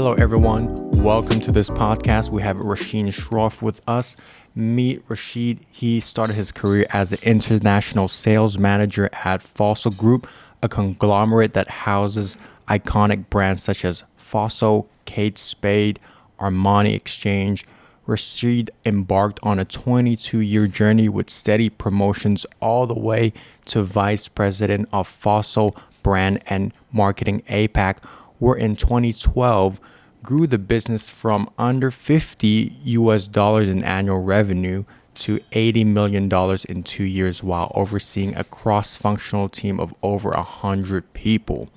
Hello, everyone. Welcome to this podcast. We have Rasheed Shroff with us. Meet Rasheed. He started his career as an international sales manager at Fossil Group, a conglomerate that houses iconic brands such as Fossil, Kate Spade, Armani Exchange. Rasheed embarked on a 22-year journey with steady promotions all the way to vice president of Fossil Brand and Marketing APAC, where in 2012 grew the business from under $50 in annual revenue to $80 million in 2 years while overseeing a cross-functional team of over 100 people.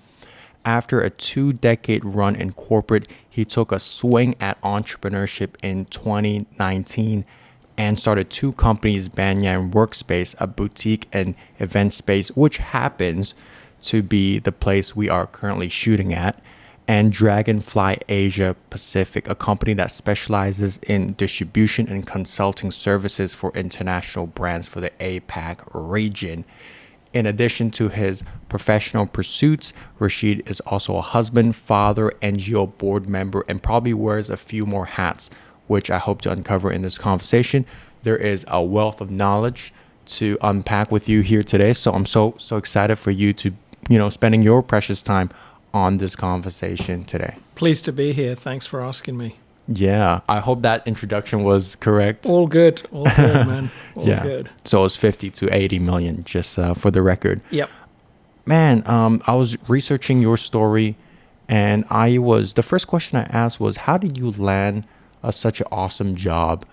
After a 2-decade run in corporate, he took a swing at entrepreneurship in 2019 and started 2 companies, Banyan Workspace, a boutique and event space, which happens to be the place we are currently shooting at, and Dragonfly Asia-Pacific, a company that specializes in distribution and consulting services for international brands for the APAC region. In addition to his professional pursuits, Rasheed is also a husband, father, NGO board member, and probably wears a few more hats, which I hope to uncover in this conversation. There is a wealth of knowledge to unpack with you here today, so I'm so excited for you to, spending your precious time on this conversation today. Pleased to be here. Thanks for asking me. Yeah, I hope that introduction was correct. All good, man. All good. So it's 50 to 80 million, just for the record. Yep. Man, I was researching your story, and the first question I asked was, how did you land such an awesome job,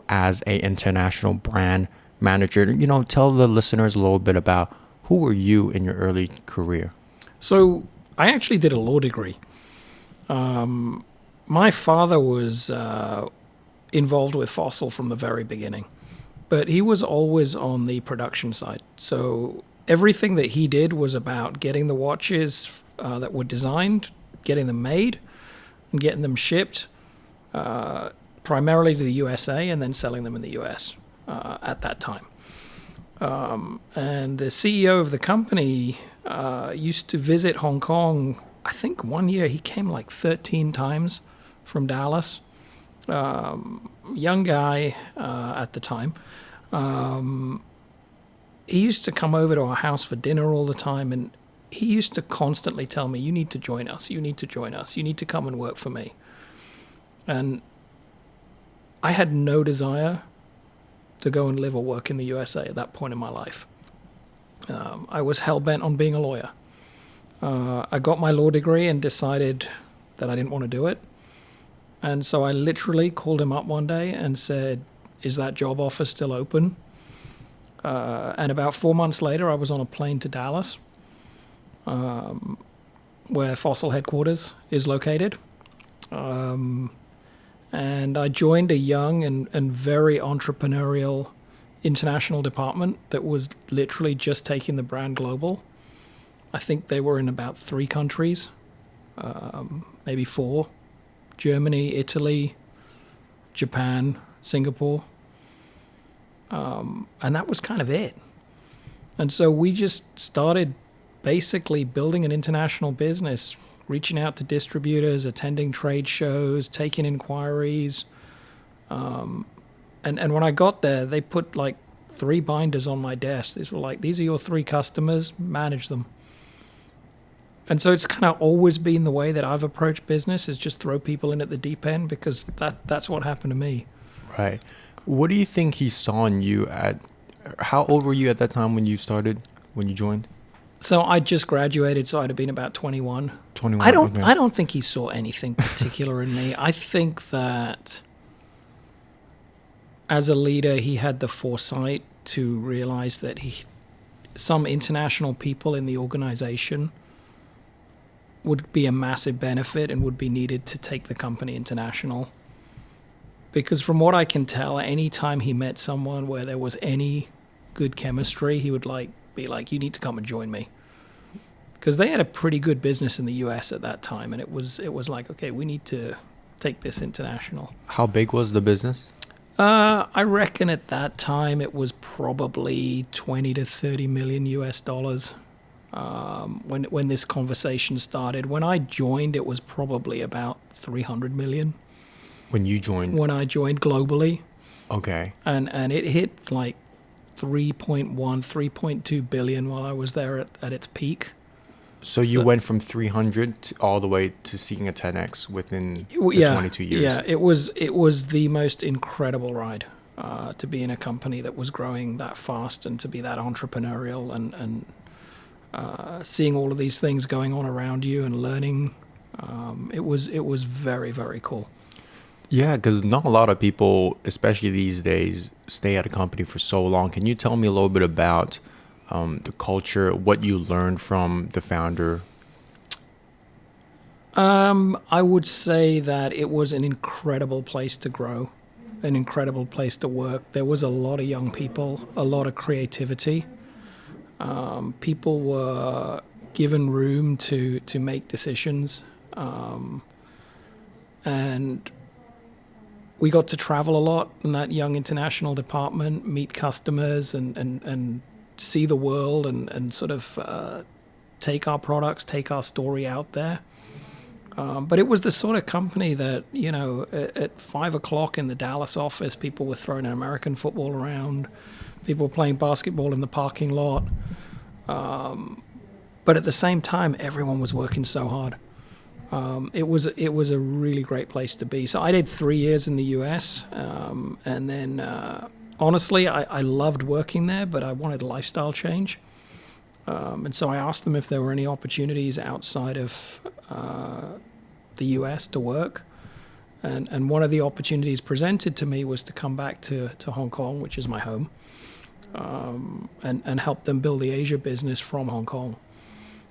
as a international brand manager? Tell the listeners a little bit about who were you in your early career? So I actually did a law degree. My father was involved with Fossil from the very beginning, but he was always on the production side. So everything that he did was about getting the watches that were designed, getting them made, and getting them shipped primarily to the USA and then selling them in the US at that time. And the CEO of the company used to visit Hong Kong. I think one year he came like 13 times from Dallas. Young guy at the time. He used to come over to our house for dinner all the time, and he used to constantly tell me, you need to join us, you need to join us, you need to come and work for me. And I had no desire to go and live or work in the USA at that point in my life. I was hell-bent on being a lawyer. I got my law degree and decided that I didn't want to do it. And so I literally called him up one day and said, is that job offer still open? And about 4 months later, I was on a plane to Dallas, where Fossil headquarters is located. And I joined a young and very entrepreneurial international department that was literally just taking the brand global. I think they were in about 3 countries, maybe 4. Germany, Italy, Japan, Singapore. And that was kind of it. And so we just started basically building an international business, reaching out to distributors, attending trade shows, taking inquiries. And when I got there, they put like 3 binders on my desk. These were like, these are your 3 customers, manage them. And so it's kind of always been the way that I've approached business, is just throw people in at the deep end, because that's what happened to me. Right. What do you think he saw in you how old were you at that time when you joined? So I just graduated, so I'd have been about 21. 21. I don't think he saw anything particular in me. I think that as a leader, he had the foresight to realize that some international people in the organization would be a massive benefit and would be needed to take the company international. Because from what I can tell, any time he met someone where there was any good chemistry, he would be like, you need to come and join me. Because they had a pretty good business in the US at that time, and it was like, okay, we need to take this international. How big was the business? I reckon at that time it was probably 20 to 30 million US dollars. When this conversation started. When I joined, it was probably about 300 million When you joined? when I joined globally. Okay. And it hit like 3.1, 3.2 billion while I was there at its peak. So you went from 300 all the way to seeing a 10x within the 22 years. Yeah, it was the most incredible ride to be in a company that was growing that fast and to be that entrepreneurial and seeing all of these things going on around you and learning. It was very, very cool. Yeah, because not a lot of people, especially these days, stay at a company for so long. Can you tell me a little bit about the culture, what you learned from the founder? I would say that it was an incredible place to grow, an incredible place to work. There was a lot of young people, a lot of creativity. People were given room to make decisions. And we got to travel a lot in that young international department, meet customers and see the world and sort of take our products, take our story out there. But it was the sort of company that, you know, at 5 o'clock in the Dallas office, people were throwing American football around. People were playing basketball in the parking lot. But at the same time, everyone was working so hard. It was a really great place to be. So I did 3 years in the US, and then honestly, I loved working there, but I wanted a lifestyle change. And so I asked them if there were any opportunities outside of the US to work. And one of the opportunities presented to me was to come back to Hong Kong, which is my home, and help them build the Asia business from Hong Kong.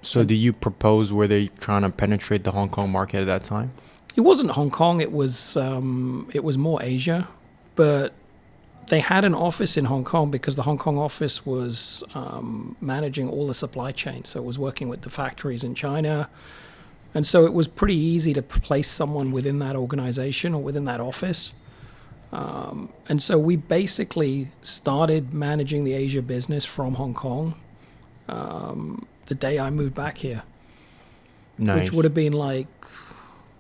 So do you propose, were they trying to penetrate the Hong Kong market at that time? It wasn't Hong Kong. It was more Asia, but they had an office in Hong Kong because the Hong Kong office was managing all the supply chain. So it was working with the factories in China. And so it was pretty easy to place someone within that organization or within that office. And so we basically started managing the Asia business from Hong Kong the day I moved back here. Nice. Which would have been like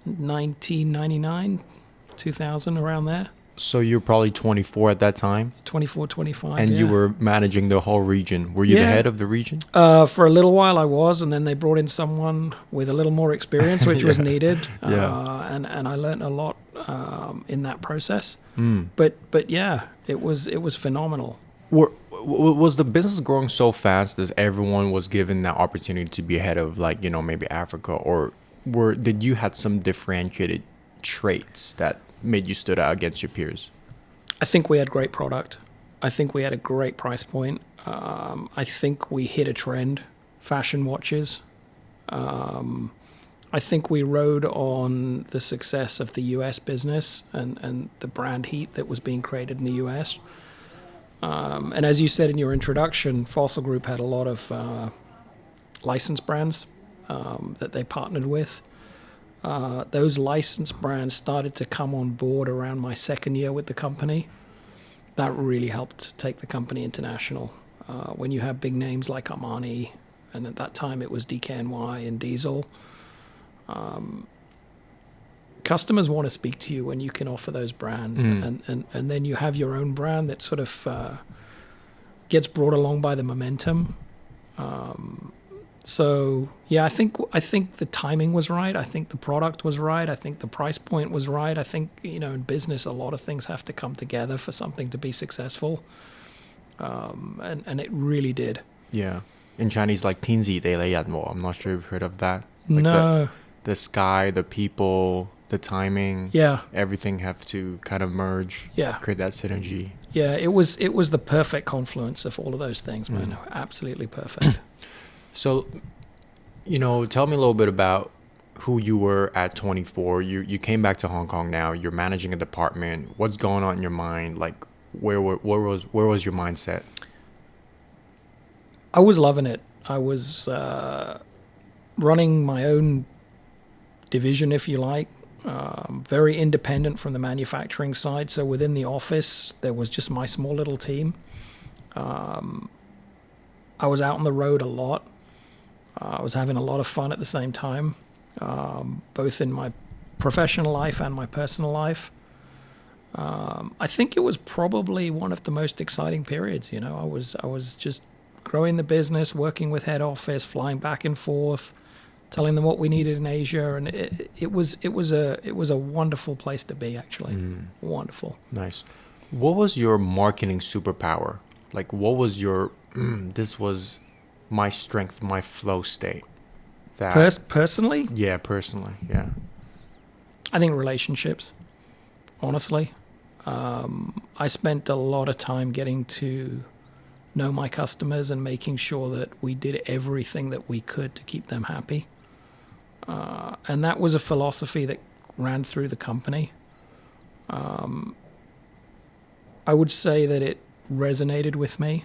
1999, 2000, around there. So you're probably 24 at that time? 24, 25, And yeah. you were managing the whole region. Were you the Yeah. head of the region? For a little while I was, and then they brought in someone with a little more experience, which was Yeah. needed. Yeah. And I learned a lot in that process. Mm. But yeah, it was phenomenal. Was the business growing so fast that everyone was given that opportunity to be ahead of, like, you know, maybe Africa, or did you had some differentiated traits that made you stood out against your peers? I think we had great product. I think we had a great price point. I think we hit a trend, fashion watches. I think we rode on the success of the US business and the brand heat that was being created in the US. And as you said in your introduction, Fossil Group had a lot of licensed brands that they partnered with. Those licensed brands started to come on board around my second year with the company. That really helped take the company international. When you have big names like Armani, and at that time it was DKNY and Diesel, customers want to speak to you when you can offer those brands. And then you have your own brand that sort of gets brought along by the momentum. So yeah, I think the timing was right. I think the product was right. I think the price point was right. I think, you know, in business, a lot of things have to come together for something to be successful. And it really did. Yeah. In Chinese, like 天時地利人和. I'm not sure if you've heard of that. Like No. The sky, the people, the timing. Yeah. Everything have to kind of merge. Yeah. Create that synergy. Yeah, it was the perfect confluence of all of those things, man. Absolutely perfect. So, you know, tell me a little bit about who you were at 24. You came back to Hong Kong now. You're managing a department. What's going on in your mind? Like, where was your mindset? I was loving it. I was running my own division, if you like, very independent from the manufacturing side. So within the office, there was just my small little team. I was out on the road a lot. I was having a lot of fun at the same time, both in my professional life and my personal life. I think it was probably one of the most exciting periods. You know, I was just growing the business, working with head office, flying back and forth, telling them what we needed in Asia, and it was a wonderful place to be, actually. Wonderful. Nice. What was your marketing superpower? Like, what was your this was my strength, my flow state? That Personally, yeah, personally, yeah. I think relationships. Honestly, I spent a lot of time getting to know my customers and making sure that we did everything that we could to keep them happy. And that was a philosophy that ran through the company. I would say that it resonated with me.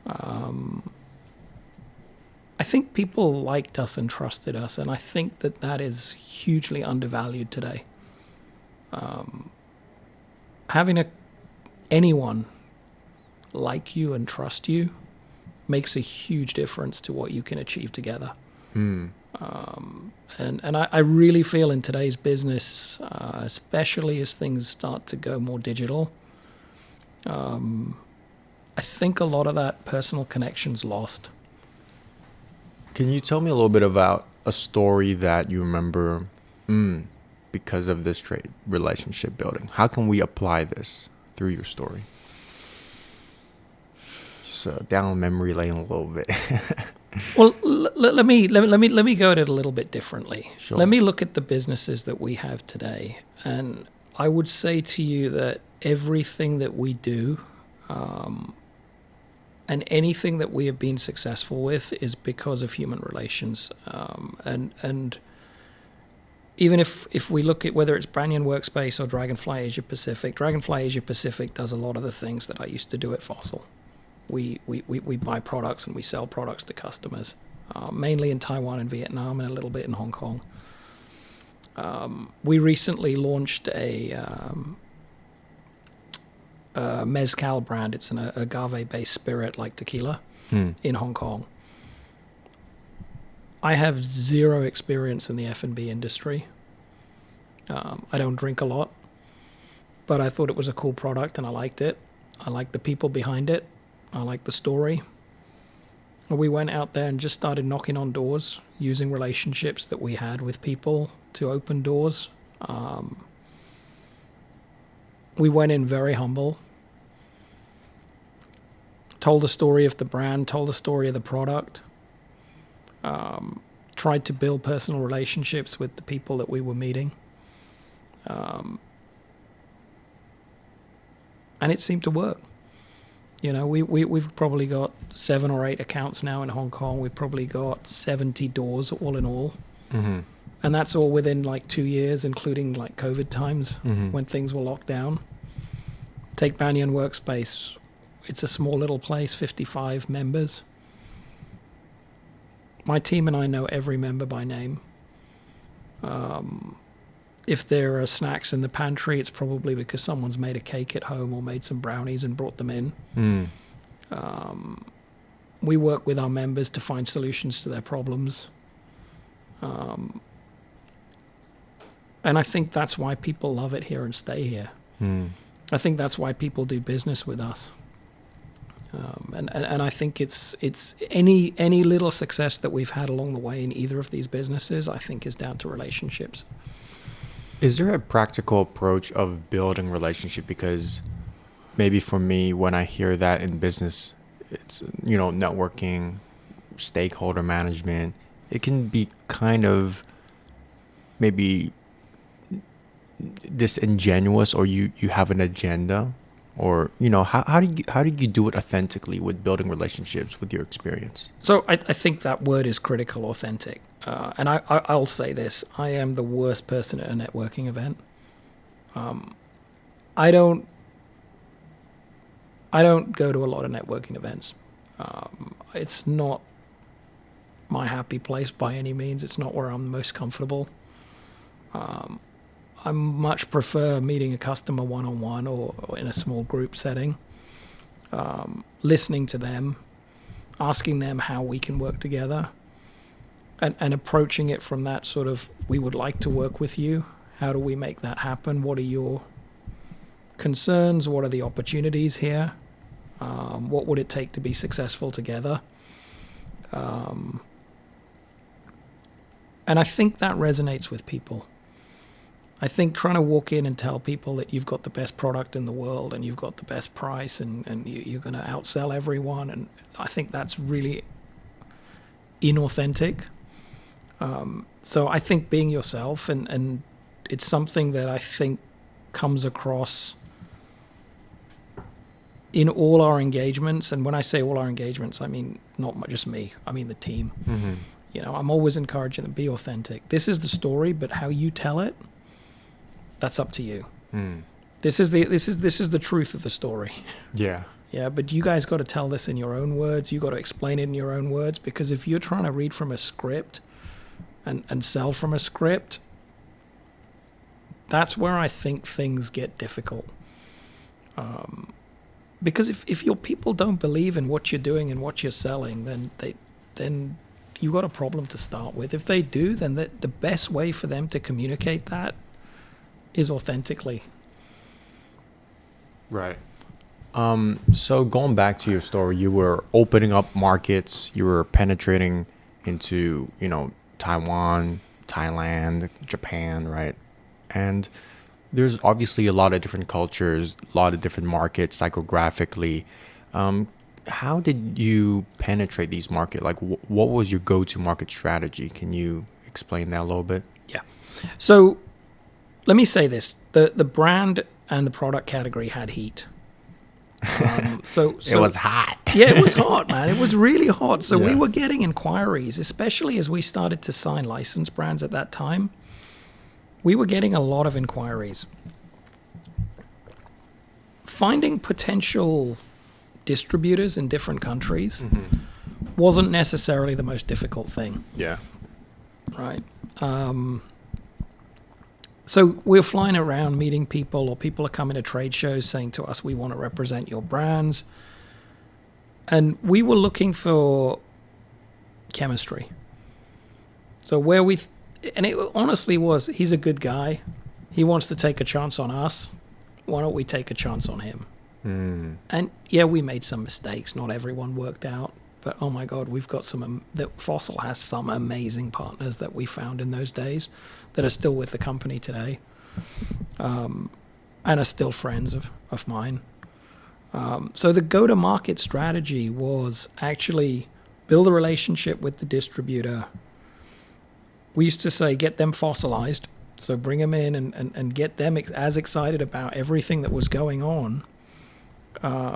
I think people liked us and trusted us, and I think that that is hugely undervalued today. Having anyone like you and trust you makes a huge difference to what you can achieve together. And I really feel in today's business, especially as things start to go more digital, I think a lot of that personal connection's lost. Can you tell me a little bit about a story that you remember because of this trade relationship building? How can we apply this through your story? Just down memory lane a little bit. Well, let me go at it a little bit differently. Sure. Let me look at the businesses that we have today, and I would say to you that everything that we do, and anything that we have been successful with, is because of human relations. And even if we look at whether it's Banyan Workspace or Dragonfly Asia-Pacific, Dragonfly Asia-Pacific does a lot of the things that I used to do at Fossil. We buy products and we sell products to customers, mainly in Taiwan and Vietnam and a little bit in Hong Kong. We recently launched a mezcal brand. It's an agave-based spirit like tequila in Hong Kong. I have zero experience in the F&B industry. I don't drink a lot, but I thought it was a cool product and I liked it. I liked the people behind it. I liked the story. We went out there and just started knocking on doors, using relationships that we had with people to open doors. We went in very humble, told the story of the brand, told the story of the product, tried to build personal relationships with the people that we were meeting. And it seemed to work. You know, we've probably got 7 or 8 accounts now in Hong Kong. We've probably got 70 doors all in all. Mm-hmm. And that's all within like 2 years, including like COVID times when things were locked down. Take Banyan Workspace. It's a small little place, 55 members. My team and I know every member by name. If there are snacks in the pantry, it's probably because someone's made a cake at home or made some brownies and brought them in. We work with our members to find solutions to their problems. And I think that's why people love it here and stay here. I think that's why people do business with us. And I think it's any little success that we've had along the way in either of these businesses, I think, is down to relationships. Is there a practical approach of building relationship? Because maybe for me, when I hear that in business, it's, you know, networking, stakeholder management, it can be kind of maybe disingenuous, or you have an agenda, or, you know, how do you do it authentically with building relationships with your experience? So I think that word is critical, authentic. And I'll say this, I am the worst person at a networking event. I don't go to a lot of networking events. It's not my happy place by any means. It's not where I'm most comfortable. I much prefer meeting a customer one-on-one or in a small group setting, listening to them, asking them how we can work together. and approaching it from that sort of, we would like to work with you. How do we make that happen? What are your concerns? What are the opportunities here? What would it take to be successful together? And I think that resonates with people. I think trying to walk in and tell people that you've got the best product in the world and you've got the best price and you're going to outsell everyone, and I think that's really inauthentic. So I think being yourself, and it's something that I think comes across in all our engagements. And when I say all our engagements, I mean not just me, I mean the team. Mm-hmm. You know, I'm always encouraging them to be authentic. This is the story, but how you tell it, that's up to you. This is the truth of the story. Yeah. Yeah, but you guys got to tell this in your own words. You got to explain it in your own words, because if you're trying to read from a script and sell from a script, that's where I think things get difficult. Because if your people don't believe in what you're doing and what you're selling, then you got a problem to start with. If they do, then the best way for them to communicate that is authentically. Right. So going back to your story, you were opening up markets, you were penetrating into, Taiwan, Thailand, Japan, right? And there's obviously a lot of different cultures, a lot of different markets psychographically. How did you penetrate these markets? Like, what was your go-to market strategy? Can you explain that a little bit? Yeah. So let me say this. The brand and the product category had heat. So it was hot. Yeah, it was hot, man. It was really hot. So we Yeah. were getting inquiries, especially as we started to sign licensed brands at that time. We were getting a lot of inquiries. Finding potential distributors in different countries wasn't necessarily the most difficult thing, Yeah. right? So we're flying around meeting people, or people are coming to trade shows saying to us, we want to represent your brands. And we were looking for chemistry. So and it honestly was, he's a good guy. He wants to take a chance on us. Why don't we take a chance on him? And yeah, we made some mistakes. Not everyone worked out. But oh my God, we've got Fossil has some amazing partners that we found in those days that are still with the company today, and are still friends of mine. So the go-to-market strategy was actually build a relationship with the distributor. We used to say, get them fossilized. So bring them in and get them as excited about everything that was going on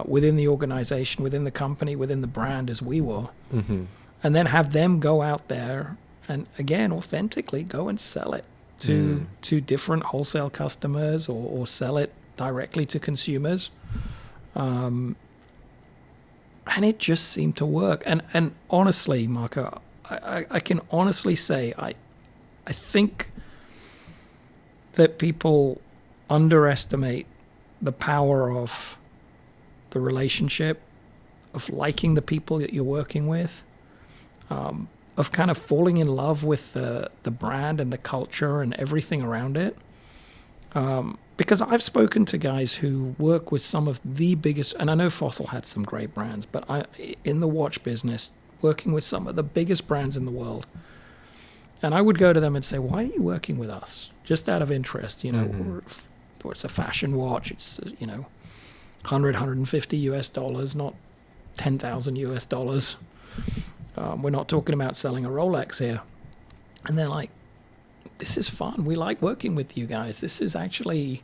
within the organization, within the company, within the brand as we were. And then have them go out there and, again, authentically go and sell it to different wholesale customers, or sell it directly to consumers. And it just seemed to work. And honestly, Marco, I can honestly say I think that people underestimate the power of the relationship, of liking the people that you're working with, of kind of falling in love with the brand and the culture and everything around it. Because I've spoken to guys who work with some of the biggest, and I know Fossil had some great brands, but in the watch business, working with some of the biggest brands in the world. And I would go to them and say, why are you working with us? Just out of interest, or it's a fashion watch, it's, 100, 150 US dollars, not 10,000 US dollars. We're not talking about selling a Rolex here. And they're like, this is fun. We like working with you guys. This is actually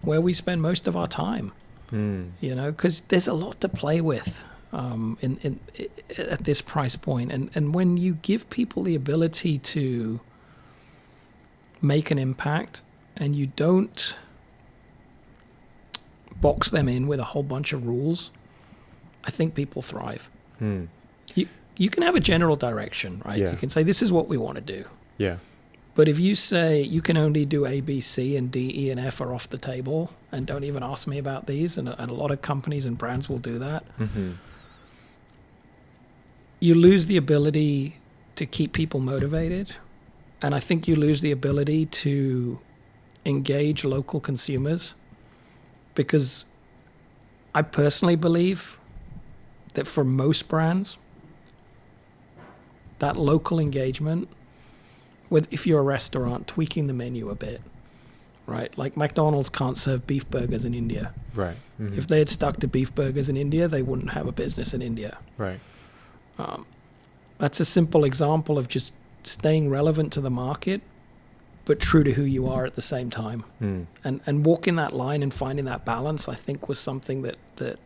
where we spend most of our time, because there's a lot to play with at this price point. And when you give people the ability to make an impact and you don't box them in with a whole bunch of rules, I think people thrive. You can have a general direction, right? Yeah. You can say, this is what we want to do. Yeah. But if you say you can only do A, B, C, and D, E, and F are off the table, and don't even ask me about these, and a lot of companies and brands will do that, you lose the ability to keep people motivated. And I think you lose the ability to engage local consumers, because I personally believe that for most brands, that local engagement, with, if you're a restaurant, tweaking the menu a bit, right? Like McDonald's can't serve beef burgers in India. Right. Mm-hmm. If they had stuck to beef burgers in India, they wouldn't have a business in India. Right. That's a simple example of just staying relevant to the market, but true to who you are at the same time. And walking that line and finding that balance, I think, was something that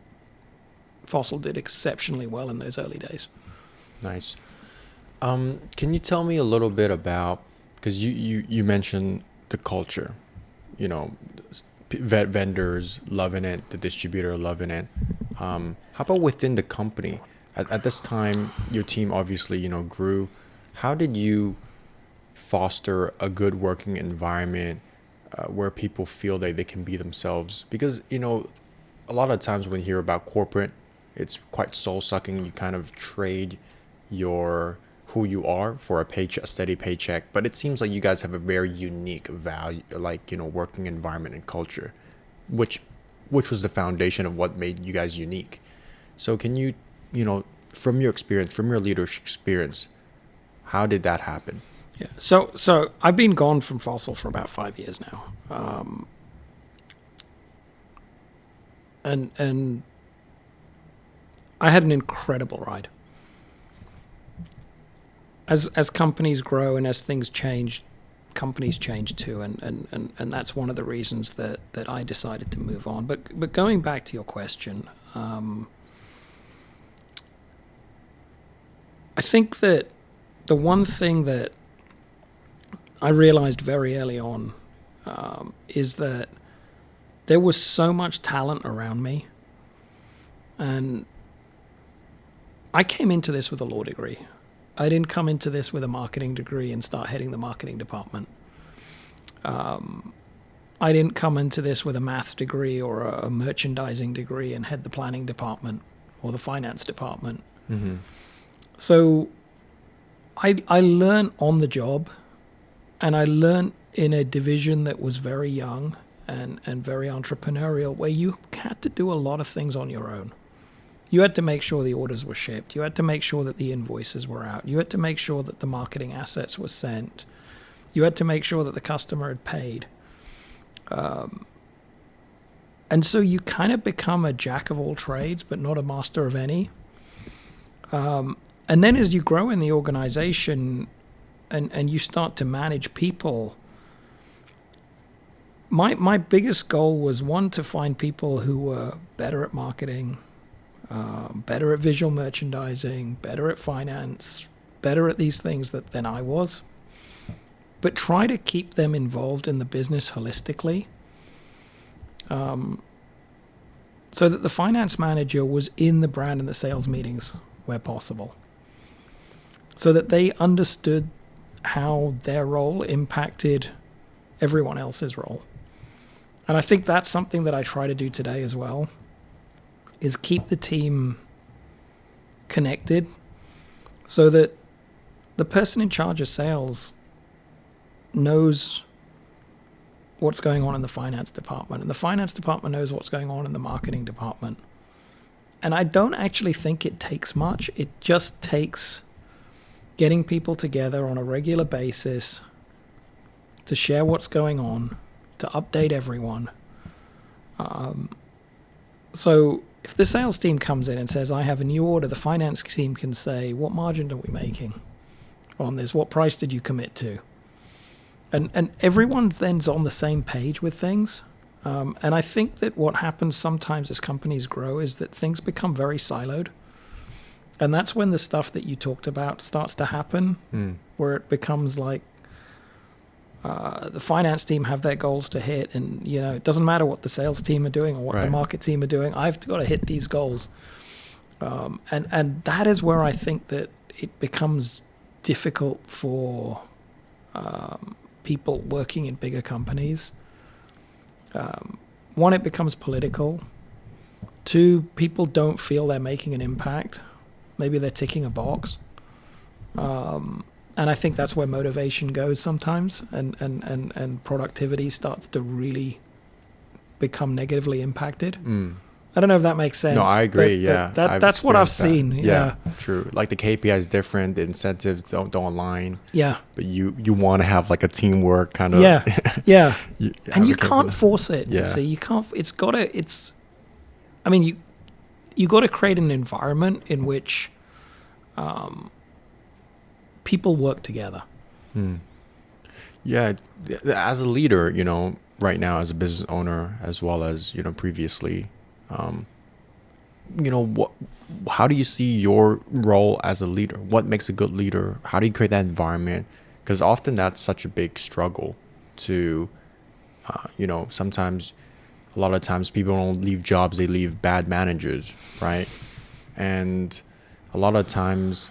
Fossil did exceptionally well in those early days. Nice. Can you tell me a little bit about, because you mentioned the culture, you know, vendors loving it, the distributor loving it. How about within the company? At this time, your team obviously, you know, grew. How did you foster a good working environment where people feel that they can be themselves? Because, you know, a lot of times when you hear about corporate, it's quite soul-sucking. You kind of trade who you are for a steady paycheck. But it seems like you guys have a very unique value, like, you know, working environment and culture, which was the foundation of what made you guys unique. So can you, you know, from your experience, from your leadership experience, how did that happen? Yeah. So I've been gone from Fossil for about 5 years now. And I had an incredible ride. As companies grow and as things change, companies change too, and that's one of the reasons that I decided to move on. But going back to your question, I think that the one thing that I realized very early on is that there was so much talent around me, and I came into this with a law degree. I didn't come into this with a marketing degree and start heading the marketing department. I didn't come into this with a maths degree or a merchandising degree and head the planning department or the finance department. Mm-hmm. So I learned on the job, and I learned in a division that was very young and very entrepreneurial, where you had to do a lot of things on your own. You had to make sure the orders were shipped. You had to make sure that the invoices were out. You had to make sure that the marketing assets were sent. You had to make sure that the customer had paid. And so you kind of become a jack of all trades, but not a master of any. And then as you grow in the organization and you start to manage people, my biggest goal was, one, to find people who were better at marketing, better at visual merchandising, better at finance, better at these things than I was, but try to keep them involved in the business holistically, so that the finance manager was in the brand and the sales meetings where possible, so that they understood how their role impacted everyone else's role. And I think that's something that I try to do today as well, is keep the team connected so that the person in charge of sales knows what's going on in the finance department, and the finance department knows what's going on in the marketing department. And I don't actually think it takes much. It just takes getting people together on a regular basis to share what's going on, to update everyone. So if the sales team comes in and says, I have a new order, the finance team can say, what margin are we making on this? What price did you commit to? And everyone's then's on the same page with things. And I think that what happens sometimes as companies grow is that things become very siloed. And that's when the stuff that you talked about starts to happen, where it becomes like the finance team have their goals to hit, and you know it doesn't matter what the sales team are doing or what the market team are doing. I've got to hit these goals, and that is where I think that it becomes difficult for people working in bigger companies. One, it becomes political. Two, people don't feel they're making an impact. Maybe they're ticking a box. And I think that's where motivation goes sometimes, and productivity starts to really become negatively impacted. I don't know if that makes sense. No, I agree. That's what I've seen. Yeah, true. Like the KPI is different, the incentives don't align. Yeah. But you want to have like a teamwork kind of. Yeah. And you can't force it. Yeah. See, you can't. I mean, you got to create an environment in which people work together. Yeah, as a leader, right now as a business owner, as well as previously, how do you see your role as a leader? What makes a good leader? How do you create that environment? Because often that's such a big struggle to, sometimes, a lot of times people don't leave jobs, they leave bad managers, right? And a lot of times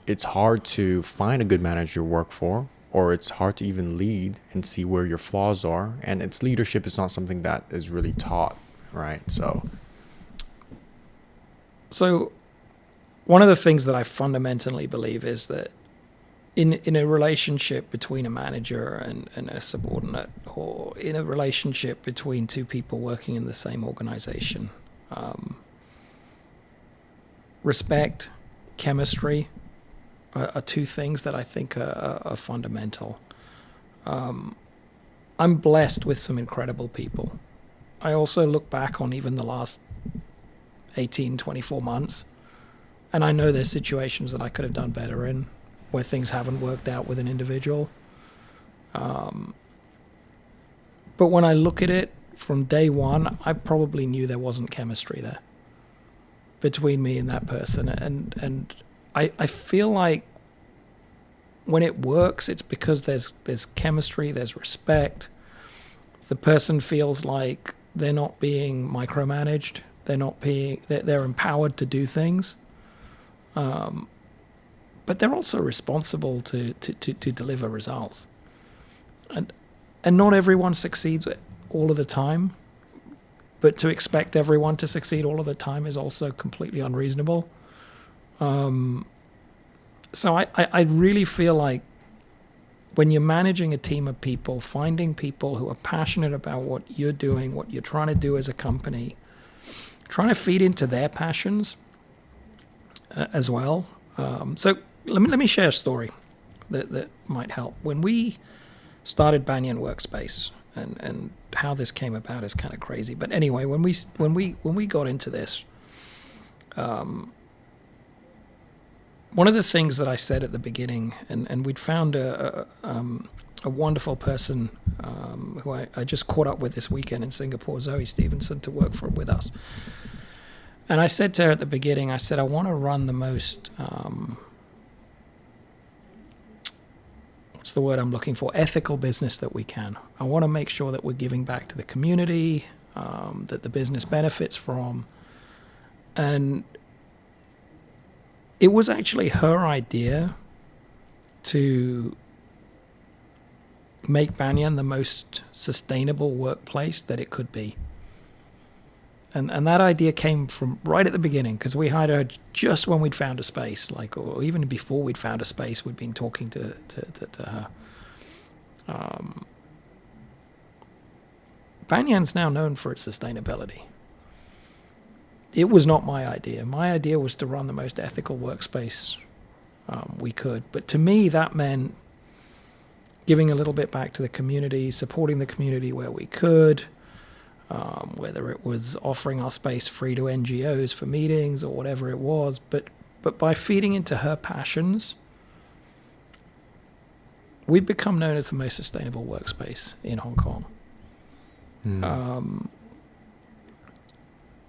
it's hard to find a good manager to work for, or it's hard to even lead and see where your flaws are. And it's leadership is not something that is really taught, right? So one of the things that I fundamentally believe is that in a relationship between a manager and a subordinate, or in a relationship between two people working in the same organization, respect, chemistry are two things that I think are fundamental. I'm blessed with some incredible people. I also look back on even the last 18, 24 months, and I know there's situations that I could have done better in, where things haven't worked out with an individual. But when I look at it from day one, I probably knew there wasn't chemistry there between me and that person. And I feel like when it works, it's because there's chemistry, there's respect. The person feels like they're not being micromanaged. They're empowered to do things. But they're also responsible to deliver results. And not everyone succeeds all of the time, but to expect everyone to succeed all of the time is also completely unreasonable. So I really feel like when you're managing a team of people, finding people who are passionate about what you're doing, what you're trying to do as a company, trying to feed into their passions as well. So let me share a story that might help. When we started Banyan Workspace, and how this came about is kind of crazy. But anyway, when we got into this, one of the things that I said at the beginning, and we'd found a wonderful person who I just caught up with this weekend in Singapore, Zoe Stevenson, to work with us. And I said to her at the beginning, I said, I want to run the most, what's the word I'm looking for, ethical business that we can. I want to make sure that we're giving back to the community, that the business benefits from. And it was actually her idea to make Banyan the most sustainable workplace that it could be. And that idea came from right at the beginning, because we hired her just when we'd found a space, or even before we'd found a space, we'd been talking to her. Banyan's now known for its sustainability. It was not my idea. My idea was to run the most ethical workspace we could. But to me, that meant giving a little bit back to the community, supporting the community where we could, whether it was offering our space free to NGOs for meetings or whatever it was. But by feeding into her passions, we've become known as the most sustainable workspace in Hong Kong.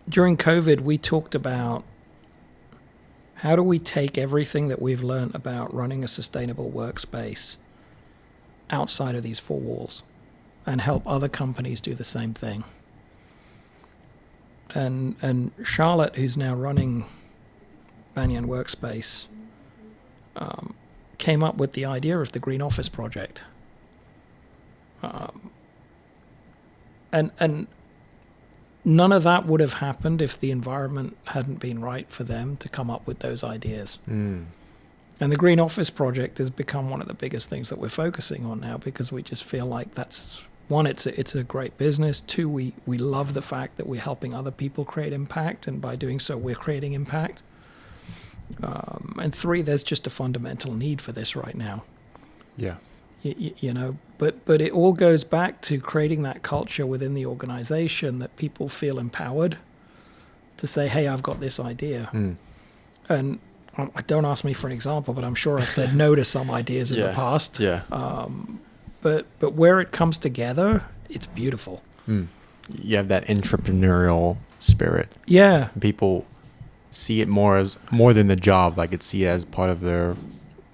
During COVID, we talked about how do we take everything that we've learned about running a sustainable workspace outside of these four walls and help other companies do the same thing. And Charlotte, who's now running Banyan Workspace, came up with the idea of the Green Office Project. And none of that would have happened if the environment hadn't been right for them to come up with those ideas. And And the Green Office project has become one of the biggest things that we're focusing on now, because we just feel like that's, one, it's a great business. Two, we love the fact that we're helping other people create impact, and by doing so, we're creating impact. And three, there's just a fundamental need for this right now. Yeah. You know, but it all goes back to creating that culture within the organization that people feel empowered to say, hey, I've got this idea. And don't ask me for an example, but I'm sure I've said no to some ideas in the past. Yeah. But where it comes together, it's beautiful. You have that entrepreneurial spirit. Yeah. People see it more than the job, like it's see it as part of their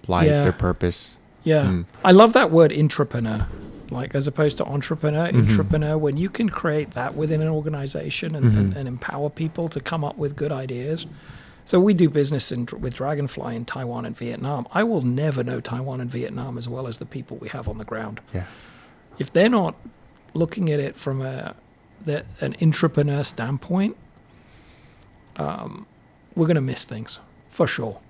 life, their purpose. Yeah. I love that word intrapreneur, like as opposed to entrepreneur. Intrapreneur, when you can create that within an organization and empower people to come up with good ideas. So we do business with Dragonfly in Taiwan and Vietnam. I will never know Taiwan and Vietnam as well as the people we have on the ground. Yeah. If they're not looking at it from an intrapreneur standpoint, we're going to miss things for sure.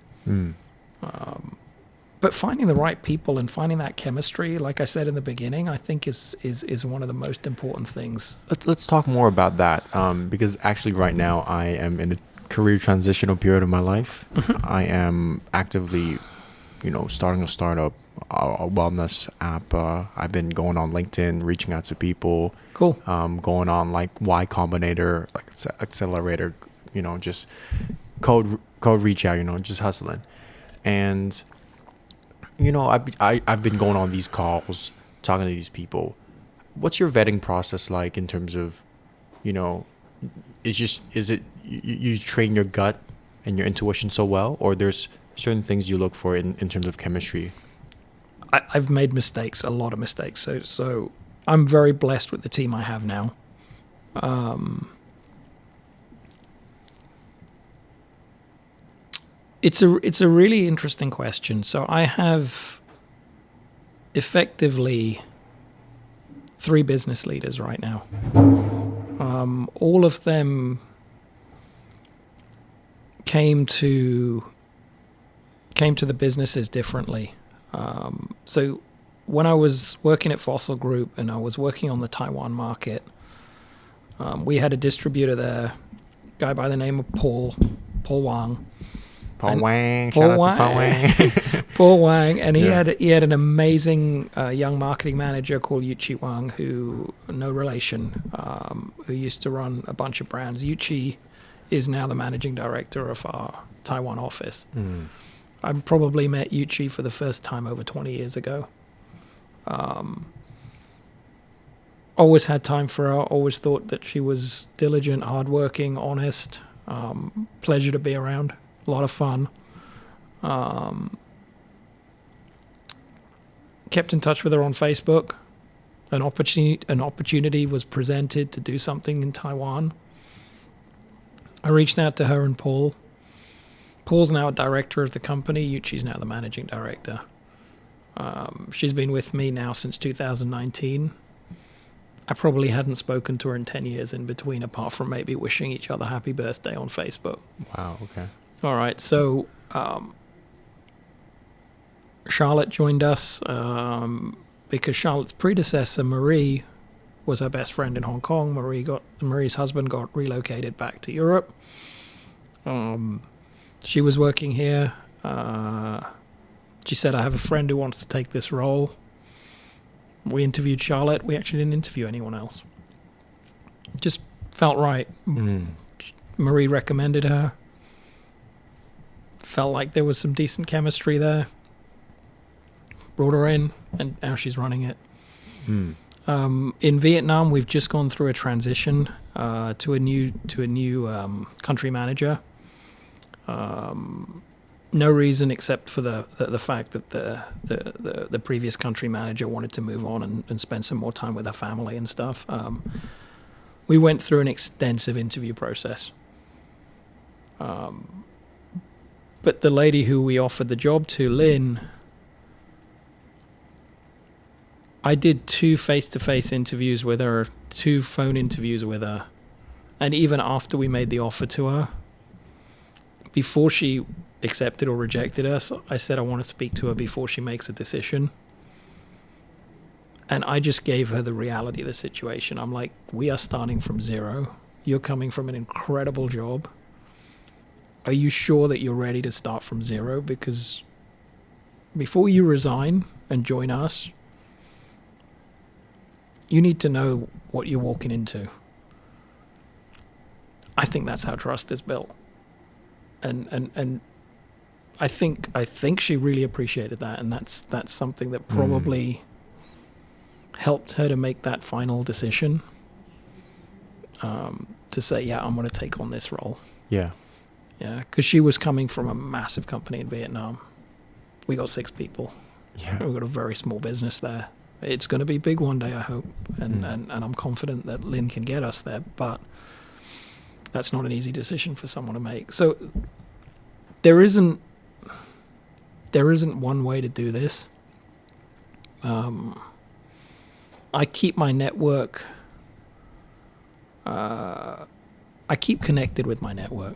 But finding the right people and finding that chemistry, like I said in the beginning, I think is one of the most important things. Let's talk more about that, because actually right now I am in a career transitional period of my life. I am actively, starting a startup, a wellness app. I've been going on LinkedIn, reaching out to people. Cool. Going on like Y Combinator, like accelerator, just code reach out, just hustling. And I've been going on these calls, talking to these people. What's your vetting process like in terms of, is it you train your gut and your intuition so well, or there's certain things you look for in terms of chemistry? I've made mistakes, a lot of mistakes. So I'm very blessed with the team I have now. It's a really interesting question. So I have effectively 3 business leaders right now. All of them came to the businesses differently. So when I was working at Fossil Group and I was working on the Taiwan market, we had a distributor there, a guy by the name of Paul Wang. Paul Wang, shout out to Paul Wang. Paul Wang, and he had an amazing young marketing manager called Yuchi Wang, who, no relation, who used to run a bunch of brands. Yuchi is now the managing director of our Taiwan office. I probably met Yuchi for the first time over 20 years ago. Always had time for her, always thought that she was diligent, hardworking, honest, pleasure to be around. A lot of fun. Kept in touch with her on Facebook. An opportunity was presented to do something in Taiwan. I reached out to her and Paul. Paul's now a director of the company. Yuchi's now the managing director. She's been with me now since 2019. I probably hadn't spoken to her in 10 years in between, apart from maybe wishing each other happy birthday on Facebook. Wow, okay. All right, so Charlotte joined us because Charlotte's predecessor, Marie, was her best friend in Hong Kong. Marie's husband got relocated back to Europe. She was working here. She said, I have a friend who wants to take this role. We interviewed Charlotte. We actually didn't interview anyone else. Just felt right. Marie recommended her. Felt like there was some decent chemistry there. Brought her in, and now she's running it. In Vietnam, we've just gone through a transition to a new country manager. No reason except for the fact that the previous country manager wanted to move on and spend some more time with her family and stuff. We went through an extensive interview process. But the lady who we offered the job to, Lynn, I did 2 face-to-face interviews with her, 2 phone interviews with her, and even after we made the offer to her, before she accepted or rejected us, I said I want to speak to her before she makes a decision. And I just gave her the reality of the situation. I'm like, we are starting from zero. You're coming from an incredible job. Are you sure that you're ready to start from zero? Because before you resign and join us, you need to know what you're walking into. I think that's how trust is built. And I think she really appreciated that, and that's something that probably helped her to make that final decision, to say, yeah, I'm going to take on this role. Yeah. Yeah, because she was coming from a massive company in Vietnam. We got 6 people. Yeah. We've got a very small business there. It's going to be big one day, I hope, and I'm confident that Lynn can get us there, but that's not an easy decision for someone to make. So there isn't one way to do this. I keep my network. I keep connected with my network.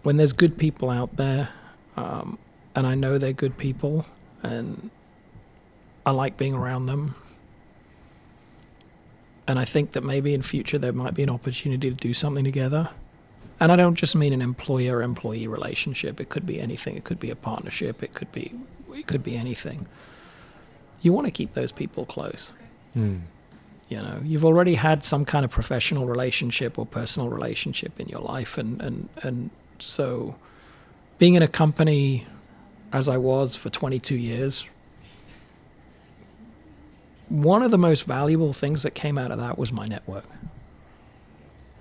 When there's good people out there, and I know they're good people, and I like being around them, and I think that maybe in future there might be an opportunity to do something together. And I don't just mean an employer-employee relationship. It could be anything. It could be a partnership. It could be anything. You want to keep those people close. You know, you've already had some kind of professional relationship or personal relationship in your life, and so being in a company as I was for 22 years, one of the most valuable things that came out of that was my network.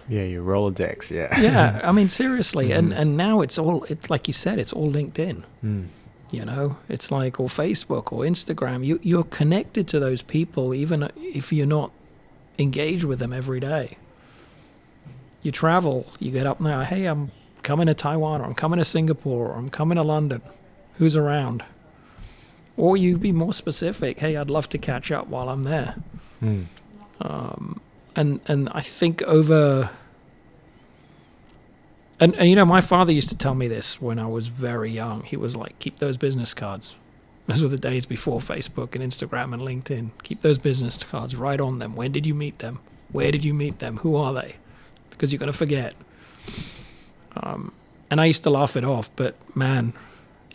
Yeah, your Rolodex, yeah. Yeah, I mean, seriously. And now it's like you said, it's all LinkedIn. You know, it's like, or Facebook or Instagram. You're connected to those people even if you're not engaged with them every day. You travel, you get up now, hey, I'm coming to Taiwan, or I'm coming to Singapore, or I'm coming to London. Who's around? Or you be more specific, hey, I'd love to catch up while I'm there. And I think over... And you know, my father used to tell me this when I was very young. He was like, keep those business cards. Those were the days before Facebook and Instagram and LinkedIn. Keep those business cards, write on them. When did you meet them? Where did you meet them? Who are they? Because you're going to forget. And I used to laugh it off, but man,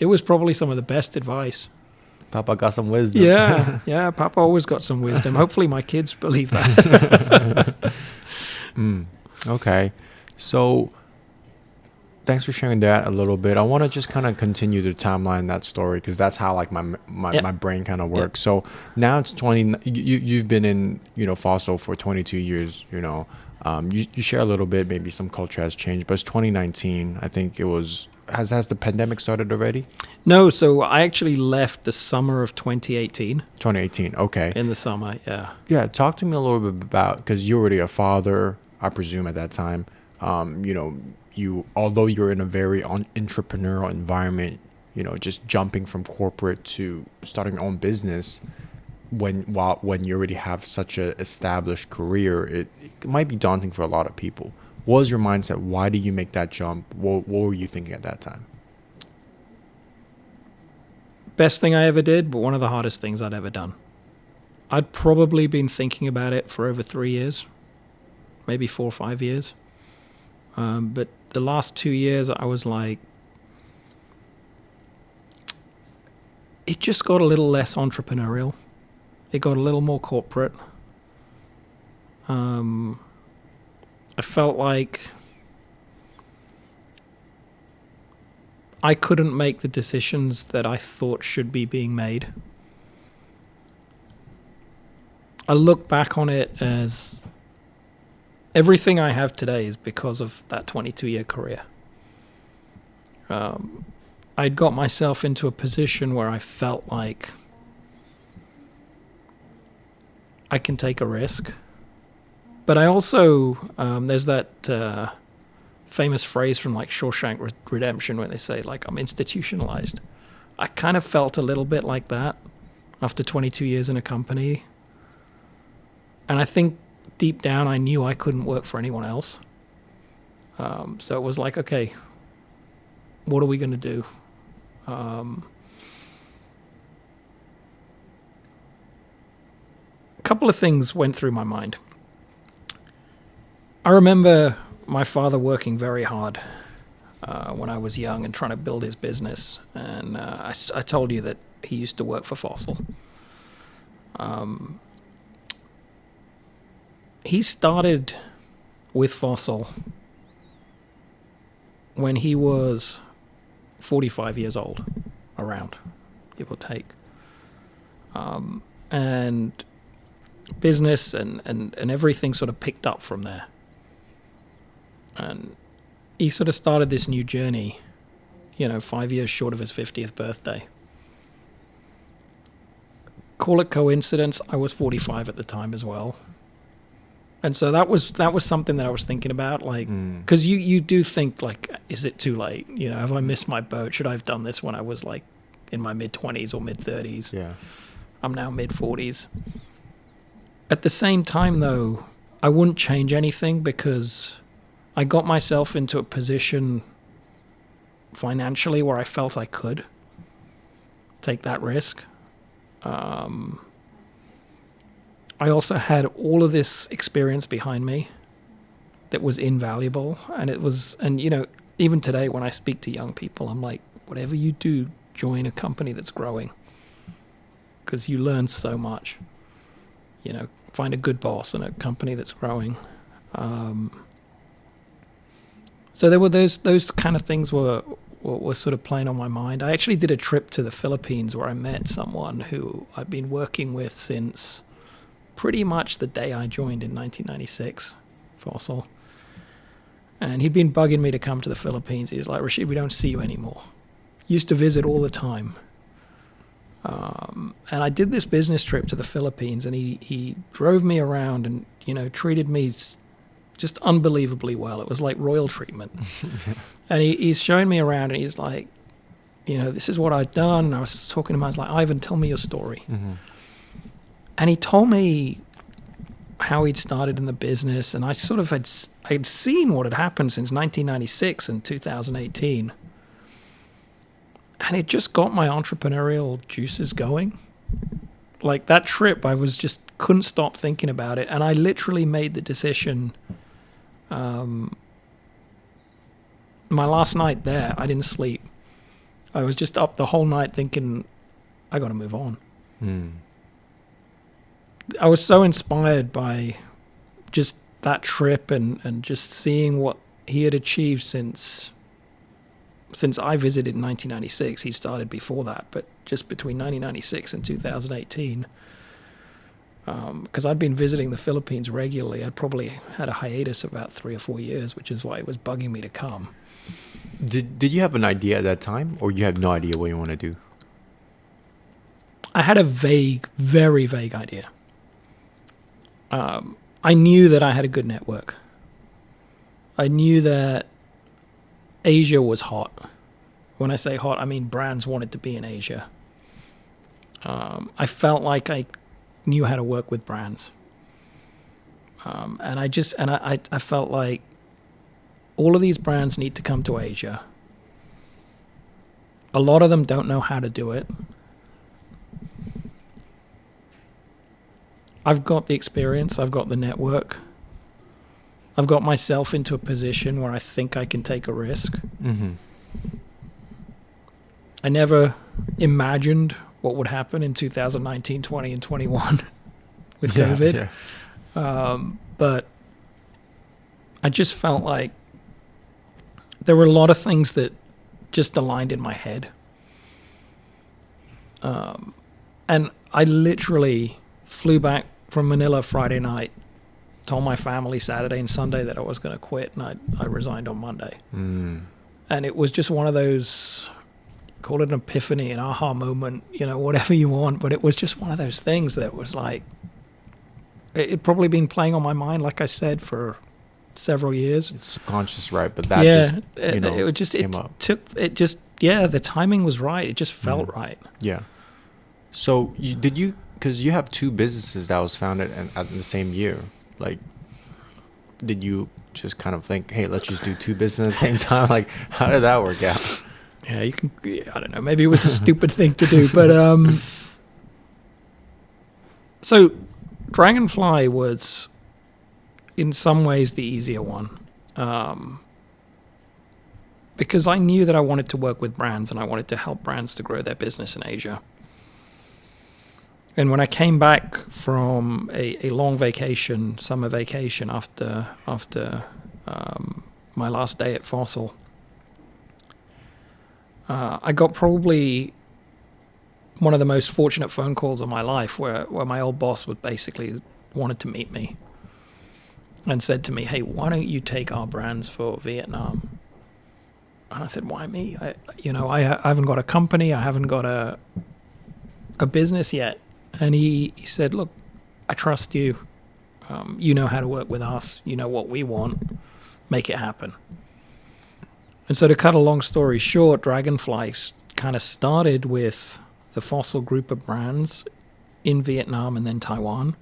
it was probably some of the best advice. Papa got some wisdom. Yeah, Papa always got some wisdom. Hopefully my kids believe that. Okay. So thanks for sharing that a little bit. I want to just kind of continue the timeline in that story, because that's how like my brain kind of works. So now it's 20. You've been in Fossil for 22 years. You share a little bit. Maybe some culture has changed, but it's 2019. I think it was. Has the pandemic started already? No. So I actually left the summer of 2018. 2018. Okay. In the summer, yeah. Yeah. Talk to me a little bit about, because you're already a father, I presume at that time. Although you're in a very entrepreneurial environment, just jumping from corporate to starting your own business, when you already have such a established career, it might be daunting for a lot of people. What was your mindset? Why did you make that jump? What were you thinking at that time? Best thing I ever did, but one of the hardest things I'd ever done. I'd probably been thinking about it for over 3 years, maybe 4 or 5 years. But the last 2 years, I was like, it just got a little less entrepreneurial. It got a little more corporate. I felt like I couldn't make the decisions that I thought should be being made. I look back on it as everything I have today is because of that 22-year career. I'd got myself into a position where I felt like I can take a risk. But I also, there's that famous phrase from like Shawshank Redemption when they say, like, I'm institutionalized. I kind of felt a little bit like that after 22 years in a company. And I think deep down I knew I couldn't work for anyone else. So it was like, okay, What are we going to do? A couple of things went through my mind. I remember my father working very hard when I was young and trying to build his business. And I told you that he used to work for Fossil. He started with Fossil when he was 45 years old, around, give or take. And business and everything sort of picked up from there. And he sort of started this new journey, 5 years short of his 50th birthday. Call it coincidence, I was 45 at the time as well. And so that was something that I was thinking about, like, because you do think, like, is it too late? Have I missed my boat? Should I have done this when I was, like, in my mid-20s or mid-30s? Yeah. I'm now mid-40s. At the same time, though, I wouldn't change anything because I got myself into a position financially where I felt I could take that risk. I also had all of this experience behind me that was invaluable. And even today when I speak to young people, I'm like, whatever you do, join a company that's growing because you learn so much. Find a good boss and a company that's growing. So there were those kind of things were sort of playing on my mind. I actually did a trip to the Philippines where I met someone who I've been working with since pretty much the day I joined in 1996, Fossil. And he'd been bugging me to come to the Philippines. He's like, Rasheed, we don't see you anymore. Used to visit all the time. And I did this business trip to the Philippines, and he drove me around and, treated me just unbelievably well. It was like royal treatment. And he's showing me around, and he's like, this is what I'd done. And I was talking to him. I was like, Ivan, tell me your story. Mm-hmm. And he told me how he'd started in the business, and I sort of I'd seen what had happened since 1996 and 2018. And it just got my entrepreneurial juices going. Like that trip, I was just couldn't stop thinking about it. And I literally made the decision. My last night there, I didn't sleep. I was just up the whole night thinking, I got to move on. I was so inspired by just that trip and just seeing what he had achieved since I visited in 1996. He started before that, but just between 1996 and 2018, because I'd been visiting the Philippines regularly. I'd probably had a hiatus of about 3 or 4 years, which is why it was bugging me to come. Did you have an idea at that time, or you had no idea what you want to do? I had a very vague idea. I knew that I had a good network. I knew that Asia was hot. When I say hot, I mean brands wanted to be in Asia. I felt like I knew how to work with brands. And I felt like all of these brands need to come to Asia. A lot of them don't know how to do it. I've got the experience, I've got the network. I've got myself into a position where I think I can take a risk. Mm-hmm. I never imagined what would happen in 2019, 20, and 21 with COVID. Yeah. But I just felt like there were a lot of things that just aligned in my head. And I literally flew back from Manila Friday night, told my family Saturday and Sunday that I was going to quit, and I resigned on Monday. And it was just one of those, call it an epiphany, an aha moment, whatever you want, but it was just one of those things that was like, it'd probably been playing on my mind, like I said, for several years. It's subconscious, right? But that came up. The timing was right. It just felt right. Yeah. So because you have 2 businesses that was founded at the same year, like, did you just kind of think, hey, let's just do 2 businesses at the same time? Like, how did that work out? Yeah, you can. I don't know. Maybe it was a stupid thing to do, but so Dragonfly was, in some ways, the easier one, because I knew that I wanted to work with brands and I wanted to help brands to grow their business in Asia. And when I came back from a long vacation, summer vacation, after my last day at Fossil, I got probably one of the most fortunate phone calls of my life, where my old boss would basically wanted to meet me and said to me, "Hey, why don't you take our brands for Vietnam?" And I said, "Why me? I haven't got a company. I haven't got a business yet." And he said, "Look, I trust you. You know how to work with us. You know what we want. Make it happen." And so, to cut a long story short, Dragonfly kind of started with the Fossil group of brands in Vietnam and then Taiwan.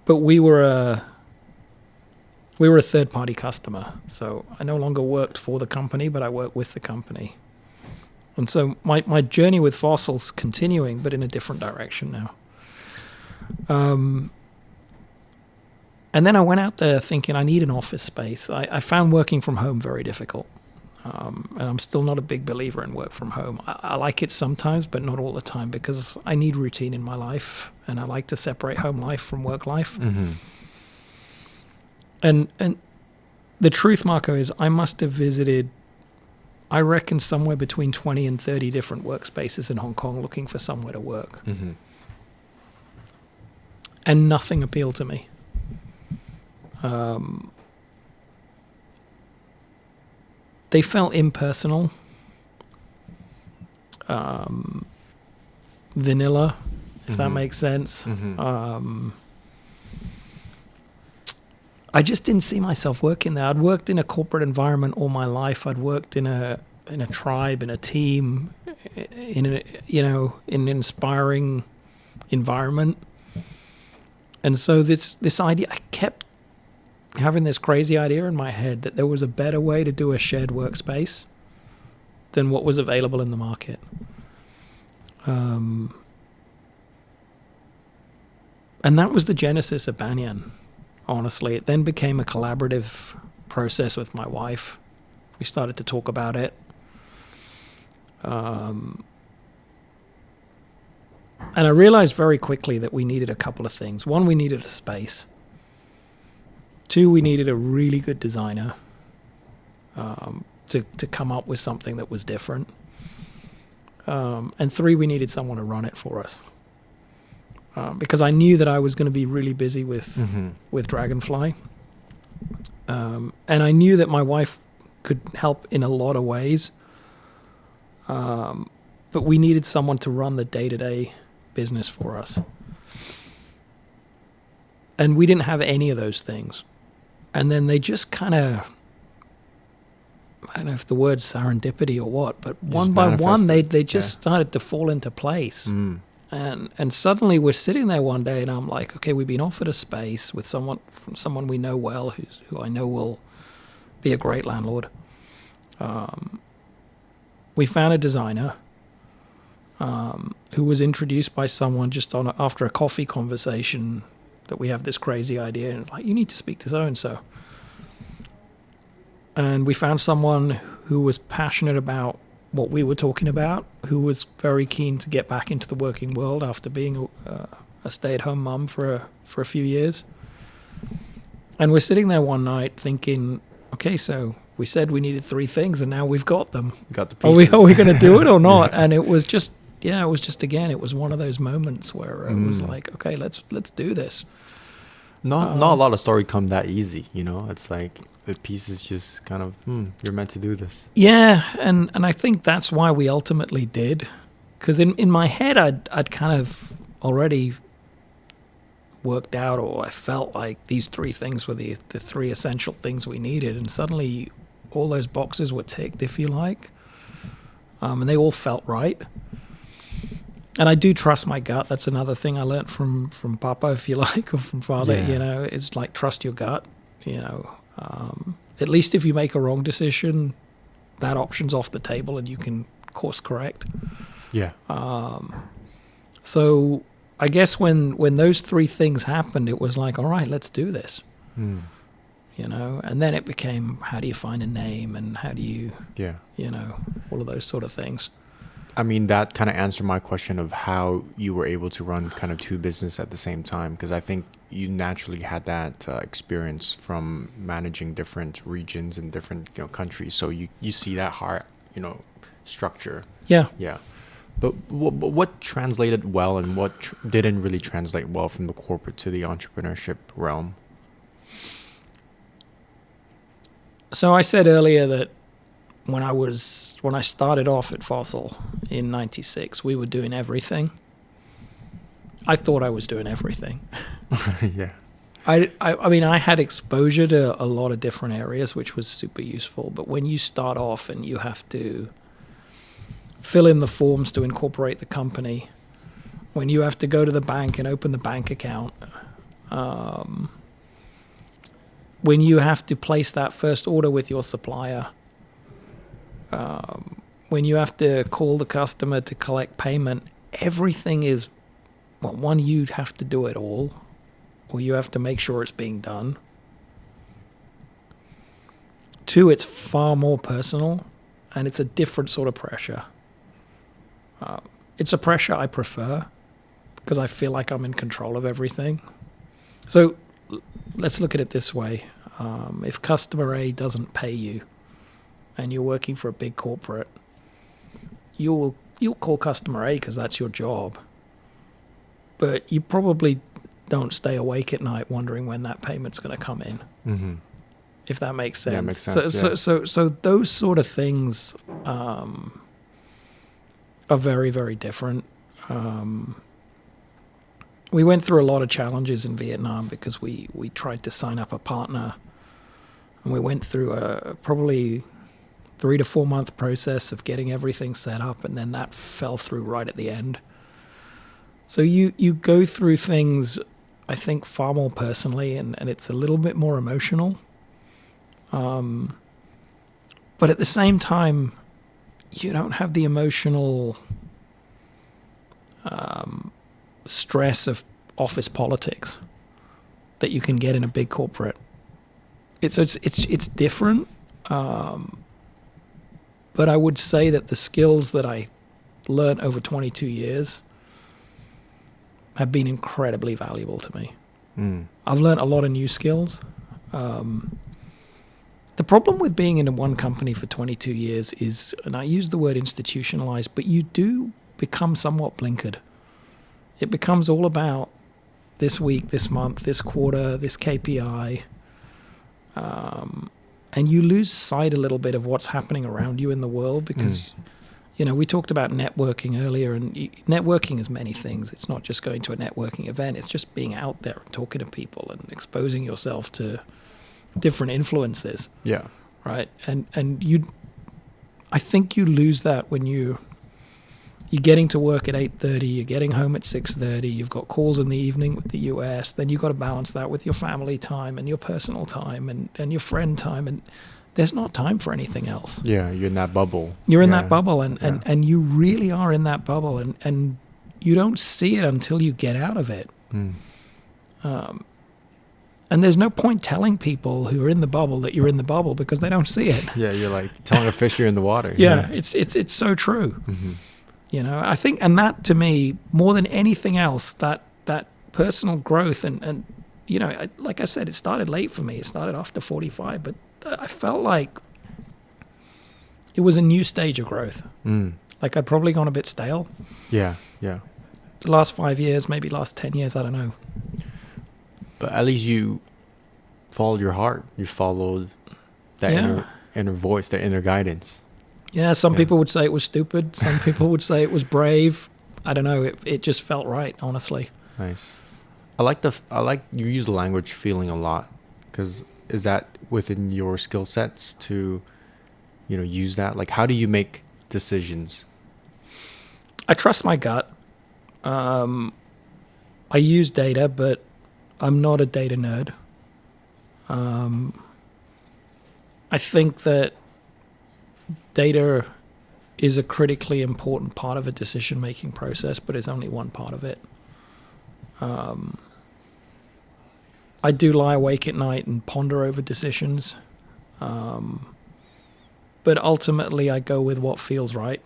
But we were a third-party customer, so I no longer worked for the company, but I worked with the company. And so my journey with Fossil's continuing, but in a different direction now. And then I went out there thinking I need an office space. I found working from home very difficult. And I'm still not a big believer in work from home. I like it sometimes, but not all the time, because I need routine in my life, and I like to separate home life from work life. Mm-hmm. And the truth, Marco, is I must have visited, I reckon, somewhere between 20 and 30 different workspaces in Hong Kong looking for somewhere to work. Mm-hmm. And nothing appealed to me. They felt impersonal, vanilla, if that makes sense. Mm-hmm. I just didn't see myself working there. I'd worked in a corporate environment all my life. I'd worked in a tribe, in a team, in an inspiring environment. And so this idea, I kept having this crazy idea in my head that there was a better way to do a shared workspace than what was available in the market. And that was the genesis of Banyan. Honestly, it then became a collaborative process with my wife. We started to talk about it. And I realized very quickly that we needed a couple of things. One, we needed a space. Two, we needed a really good designer to come up with something that was different. And three, we needed someone to run it for us. Because I knew that I was going to be really busy with Dragonfly. And I knew that my wife could help in a lot of ways. But we needed someone to run the day-to-day business for us. And we didn't have any of those things. And then they just kind of, I don't know if the word's serendipity or what, but one by one, they just started to fall into place. Mm. And suddenly we're sitting there one day and I'm like, okay, we've been offered a space with someone we know well, who I know will be a great landlord. We found a designer who was introduced by someone just after a coffee conversation, that we have this crazy idea, and it's like, you need to speak to so-and-so. And we found someone who was passionate about what we were talking about, who was very keen to get back into the working world after being a stay-at-home mum for a few years. And we're sitting there one night thinking, okay, so we said we needed three things, and now we've got them. Got the pieces. Are we going to do it or not? And it was just, again, it was one of those moments where it was like, okay, let's do this. Not a lot of story come that easy, you know. It's like the pieces just kind of, you're meant to do this. Yeah, and I think that's why we ultimately did, because in my head I'd kind of already worked out, or I felt like these three things were the three essential things we needed, and suddenly all those boxes were ticked, if you like, and they all felt right. And I do trust my gut. That's another thing I learned from Papa, if you like, or from Father. Yeah. You know, it's like, trust your gut. You know, at least if you make a wrong decision, that option's off the table and you can course correct. Yeah. So I guess when those three things happened, it was like, all right, let's do this. You know, and then it became, how do you find a name and how do you, you know, all of those sort of things. I mean, that kind of answered my question of how you were able to run kind of two businesses at the same time, because I think you naturally had that experience from managing different regions and different, you know, countries. So you see that hard, you know, structure. Yeah. Yeah. But what translated well and what didn't really translate well from the corporate to the entrepreneurship realm? So I said earlier that when I started off at Fossil in '96, we were doing everything. I thought I was doing everything. Yeah. I mean, I had exposure to a lot of different areas, which was super useful. But when you start off and you have to fill in the forms to incorporate the company, when you have to go to the bank and open the bank account, when you have to place that first order with your supplier, when you have to call the customer to collect payment, everything is, well, one, you'd have to do it all, or you have to make sure it's being done. Two, it's far more personal, and it's a different sort of pressure. It's a pressure I prefer because I feel like I'm in control of everything. So let's look at it this way. If customer A doesn't pay you and you're working for a big corporate, you'll call customer A because that's your job. But you probably don't stay awake at night wondering when that payment's going to come in. Mm-hmm. If that makes sense. Yeah, it makes sense. So those sort of things are very, very different. We went through a lot of challenges in Vietnam because we tried to sign up a partner, and we went through a probably 3 to 4 month process of getting everything set up, and then that fell through right at the end. So you go through things, I think, far more personally, and it's a little bit more emotional. But at the same time, you don't have the emotional stress of office politics that you can get in a big corporate. It's different, but I would say that the skills that I learned over 22 years have been incredibly valuable to me. I've learned a lot of new skills. The problem with being in one company for 22 years is, and I use the word institutionalized, but you do become somewhat blinkered. It becomes all about this week, this month, this quarter, this KPI. And you lose sight a little bit of what's happening around you in the world because, you know, we talked about networking earlier, and networking is many things. It's not just going to a networking event. It's just being out there and talking to people and exposing yourself to different influences. Yeah. Right. And I think you lose that when you're getting to work at 8:30, you're getting home at 6:30, you've got calls in the evening with the US, then you've got to balance that with your family time and your personal time and your friend time, and there's not time for anything else. Yeah, you're in that bubble. You're in that bubble, and you really are in that bubble, and you don't see it until you get out of it. And there's no point telling people who are in the bubble that you're in the bubble because they don't see it. Yeah, you're like telling a fish you're in the water. Yeah. It's so true. Mm-hmm. You know, I think, and that to me, more than anything else, that personal growth and you know, like I said, it started late for me. It started after 45, but I felt like it was a new stage of growth. Like I'd probably gone a bit stale. Yeah, yeah. The last 5 years, maybe last 10 years, I don't know. But at least you followed your heart. You followed that inner voice, that inner guidance. Yeah, some people would say it was stupid. Some people would say it was brave. I don't know. It just felt right, honestly. Nice. I like you use the language feeling a lot, because is that within your skill sets to, you know, use that? Like, how do you make decisions? I trust my gut. I use data, but I'm not a data nerd. I think that data is a critically important part of a decision-making process, but it's only one part of it. I do lie awake at night and ponder over decisions, but ultimately I go with what feels right.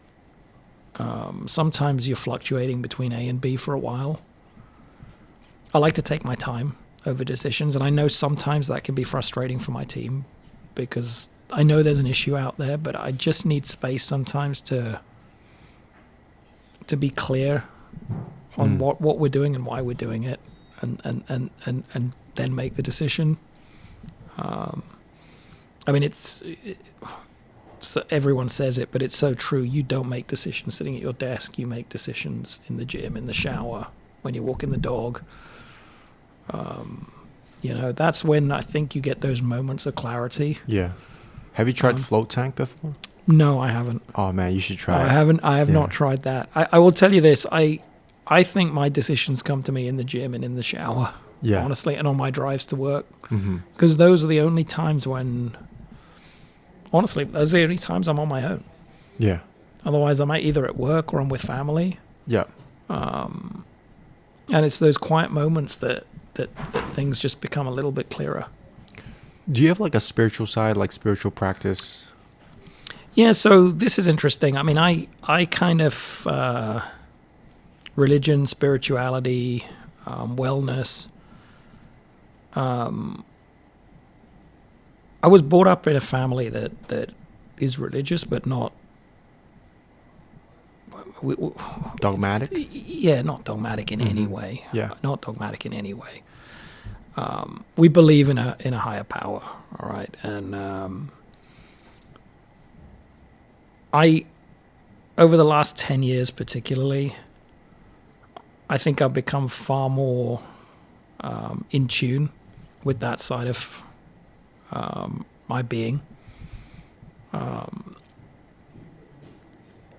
Sometimes you're fluctuating between A and B for a while. I like to take my time over decisions, and I know sometimes that can be frustrating for my team because I know there's an issue out there, but I just need space sometimes to be clear on what we're doing and why we're doing it, and then make the decision. I mean, so everyone says it, but it's so true. You don't make decisions sitting at your desk. You make decisions in the gym, in the shower, when you're walking the dog. That's when I think you get those moments of clarity. Yeah. Have you tried float tank before? No, I haven't. Oh man, you should try it. I have not tried that. I will tell you this. I think my decisions come to me in the gym and in the shower. Yeah. Honestly, and on my drives to work. Because those are the only times when, honestly, those are the only times I'm on my own. Yeah. Otherwise, I'm either at work or I'm with family. Yeah. And it's those quiet moments that things just become a little bit clearer. Do you have like a spiritual side, like spiritual practice? Yeah, so this is interesting. I mean, I kind of religion, spirituality, wellness. I was brought up in a family that is religious, but not Dogmatic? Yeah, not dogmatic in any way. Yeah. Not dogmatic in any way. We believe in a higher power, all right? And I, over the last 10 years particularly, I think I've become far more in tune with that side of my being.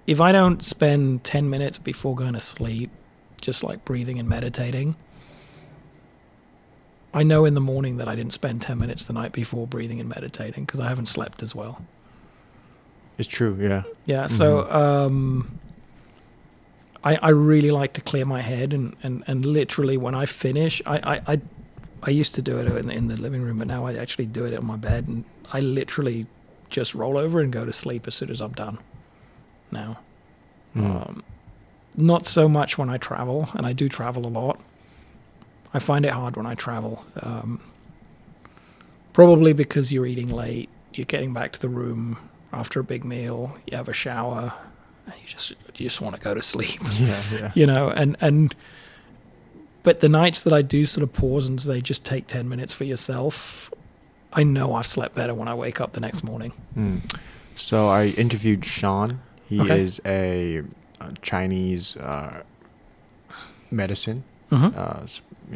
If I don't spend 10 minutes before going to sleep, just like breathing and meditating, I know in the morning that I didn't spend 10 minutes the night before breathing and meditating because I haven't slept as well. It's true, yeah. Yeah, so I really like to clear my head and literally when I finish, I used to do it in the living room, but now I actually do it on my bed, and I literally just roll over and go to sleep as soon as I'm done now. Not so much when I travel, and I do travel a lot. I find it hard when I travel, probably because you're eating late, you're getting back to the room after a big meal, you have a shower, and you just want to go to sleep. Yeah. But the nights that I do sort of pause and say just take 10 minutes for yourself, I know I've slept better when I wake up the next morning. So I interviewed Sean. He is a Chinese medicine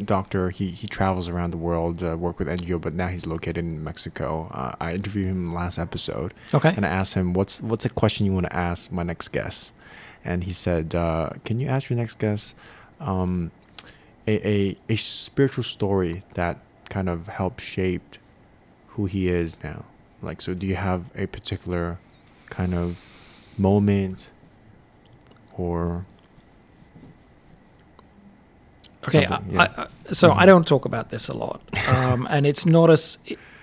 doctor. He travels around the world, work with NGO, but now he's located in Mexico. I interviewed him last episode. And I asked him, what's a question you want to ask my next guest? And he said, can you ask your next guest a spiritual story that kind of helped shape who he is now? Like, so do you have a particular kind of moment or I don't talk about this a lot, and it's not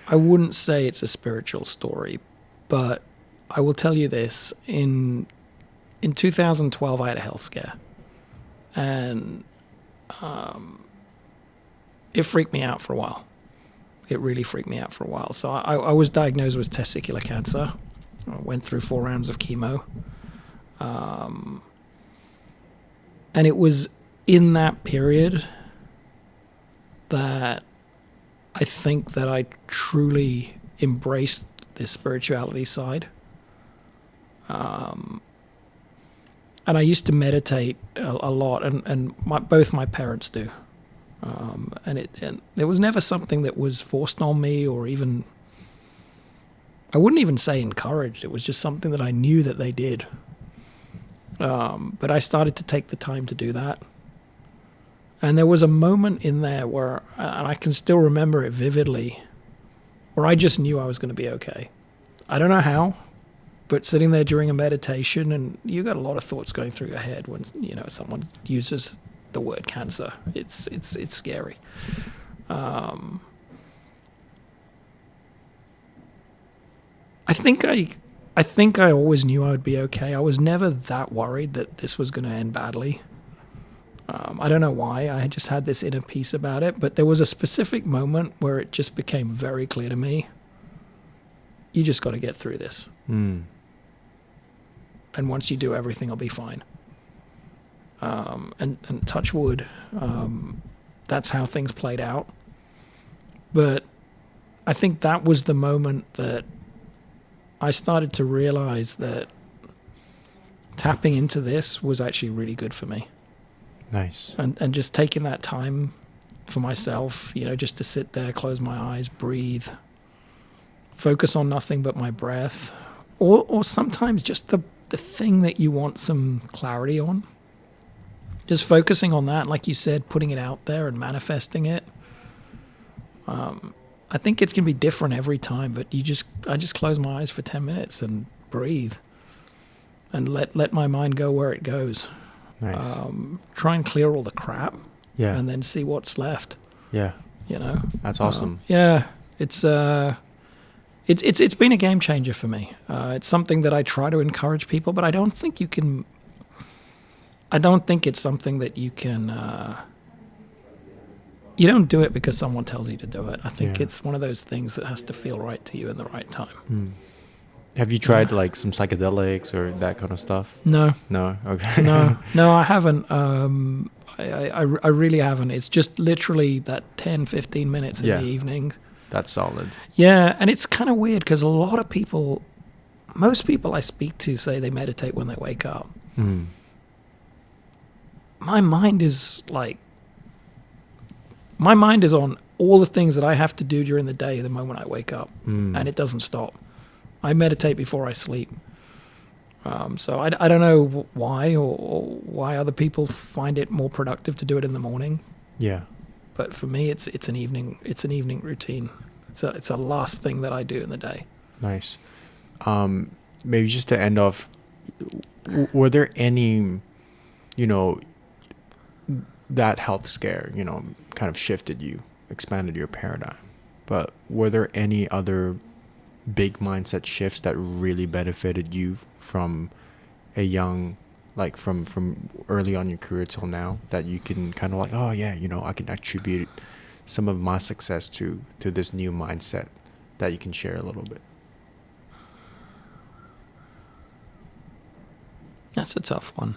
I wouldn't say it's a spiritual story, but I will tell you this: in 2012 I had a health scare, and it freaked me out for a while. It really freaked me out for a while. So I was diagnosed with testicular cancer. I went through 4 rounds of chemo. And it was in that period that I think that I truly embraced this spirituality side. And I used to meditate a lot, and both my parents do. And it was never something that was forced on me or even, I wouldn't even say encouraged. It was just something that I knew that they did. But I started to take the time to do that. And there was a moment in there where, and I can still remember it vividly, where I just knew I was going to be okay. I don't know how, but sitting there during a meditation, and you got a lot of thoughts going through your head when someone uses the word cancer. It's scary. I think I always knew I would be okay. I was never that worried that this was going to end badly. I don't know why. I just had this inner peace about it. But there was a specific moment where it just became very clear to me, you just got to get through this. And once you do, everything will be fine. And touch wood, that's how things played out. But I think that was the moment that I started to realize that tapping into this was actually really good for me. Nice. And just taking that time for myself, just to sit there, close my eyes, breathe, focus on nothing but my breath, or sometimes just the thing that you want some clarity on. Just focusing on that, like you said, putting it out there and manifesting it. I think it can be different every time, but I just close my eyes for 10 minutes and breathe and let my mind go where it goes. Nice. Try and clear all the crap. Yeah. And then see what's left. Yeah. That's awesome. Yeah. It's been a game changer for me. It's something that I try to encourage people, but I don't think it's something that you can, you don't do it because someone tells you to do it. I think it's one of those things that has to feel right to you in the right time. Have you tried like some psychedelics or that kind of stuff? No. Okay. No, I haven't. I really haven't. It's just literally that 10, 15 minutes in the evening. That's solid. Yeah, and it's kind of weird because most people I speak to say they meditate when they wake up. My mind is on all the things that I have to do during the day the moment I wake up, and it doesn't stop. I meditate before I sleep. So I don't know why or why other people find it more productive to do it in the morning. Yeah. But for me, it's an evening routine. It's a last thing that I do in the day. Nice. Maybe just to end off, were there any, that health scare, kind of shifted you, expanded your paradigm, but were there any other big mindset shifts that really benefited you from a young, like from early on in your career till now, that you can kind of like, oh yeah, I can attribute some of my success to this new mindset, that you can share a little bit? That's a tough one.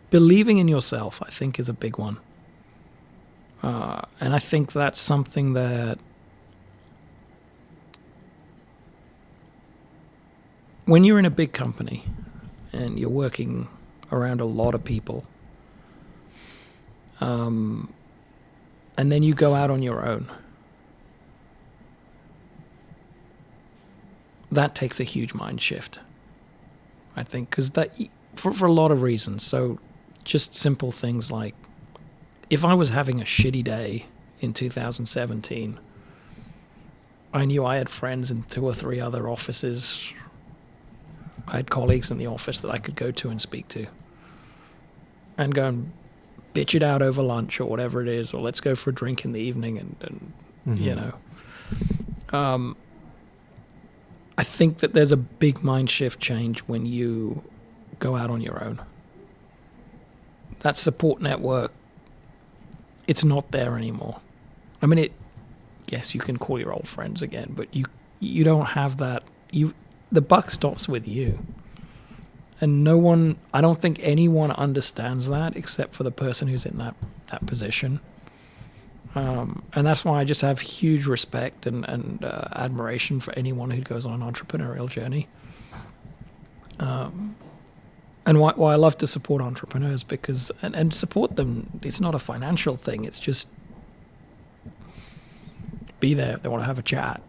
Believing in yourself, I think, is a big one. And I think that's something that when you're in a big company and you're working around a lot of people, and then you go out on your own, that takes a huge mind shift, I think, because that for a lot of reasons. So just simple things like, if I was having a shitty day in 2017, I knew I had friends in 2 or 3 other offices. I had colleagues in the office that I could go to and speak to and go and bitch it out over lunch or whatever it is, or let's go for a drink in the evening and I think that there's a big mind shift change when you go out on your own. That support network, it's not there anymore. I mean, yes, you can call your old friends again, but you don't have that. The buck stops with you. And I don't think anyone understands that except for the person who's in that position. And that's why I just have huge respect and admiration for anyone who goes on an entrepreneurial journey. And why I love to support entrepreneurs, because and support them. It's not a financial thing. It's just be there. They want to have a chat,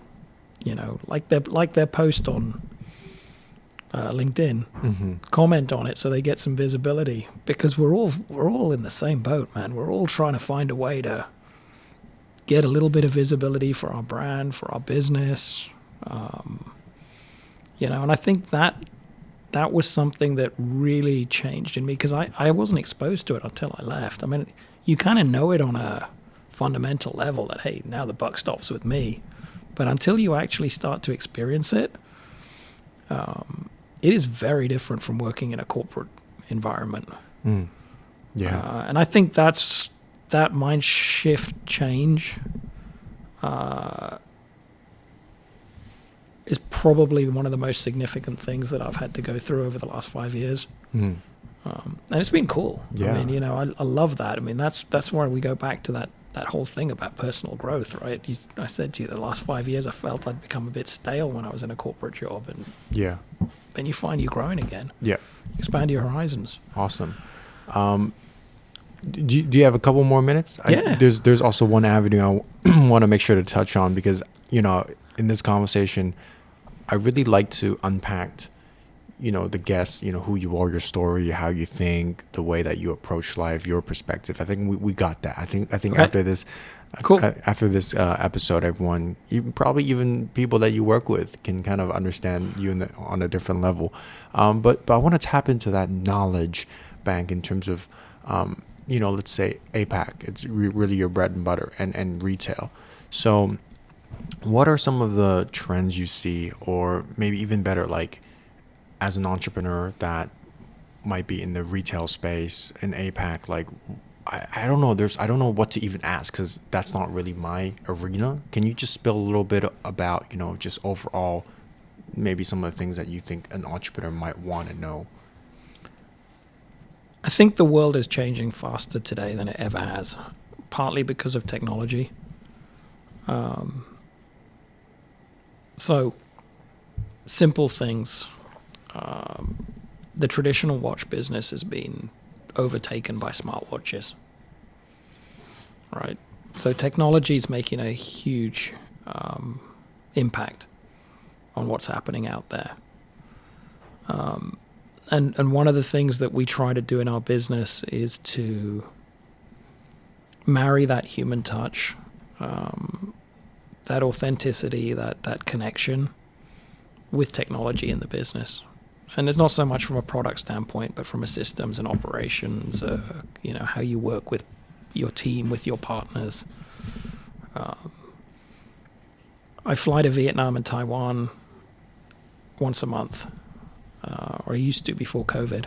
like their post on LinkedIn. Comment on it so they get some visibility, because we're all in the same boat, man. We're all trying to find a way to get a little bit of visibility for our brand, for our business, and I think that was something that really changed in me, because I wasn't exposed to it until I left. I mean, you kind of know it on a fundamental level that, hey, now the buck stops with me. But until you actually start to experience it, it is very different from working in a corporate environment. Yeah. And I think that mind shift change is probably one of the most significant things that I've had to go through over the last 5 years. And it's been cool. Yeah. I mean, I love that. I mean, that's why we go back to that whole thing about personal growth, right? I said to you, the last 5 years, I felt I'd become a bit stale when I was in a corporate job, and then you find you're growing again. Yeah. Expand your horizons. Awesome. Do you have a couple more minutes? Yeah. There's also one avenue I want to make sure to touch on, because, in this conversation, I really like to unpack, the guests, who you are, your story, how you think, the way that you approach life, your perspective. I think we got that. I think Okay. after this, Cool. after this episode, everyone, probably even people that you work with, can kind of understand you on a different level. But I want to tap into that knowledge bank in terms of, let's say APAC. It's really your bread and butter, and retail. So what are some of the trends you see, or maybe even better, like as an entrepreneur that might be in the retail space in APAC? Like, I don't know. I don't know what to even ask, because that's not really my arena. Can you just spill a little bit about, just overall, maybe some of the things that you think an entrepreneur might want to know? I think the world is changing faster today than it ever has, partly because of technology. So, simple things. The traditional watch business has been overtaken by smartwatches, right? So technology is making a huge impact on what's happening out there. And one of the things that we try to do in our business is to marry that human touch, that authenticity, that connection with technology in the business. And it's not so much from a product standpoint, but from a systems and operations, how you work with your team, with your partners. I fly to Vietnam and Taiwan once a month, or I used to before COVID.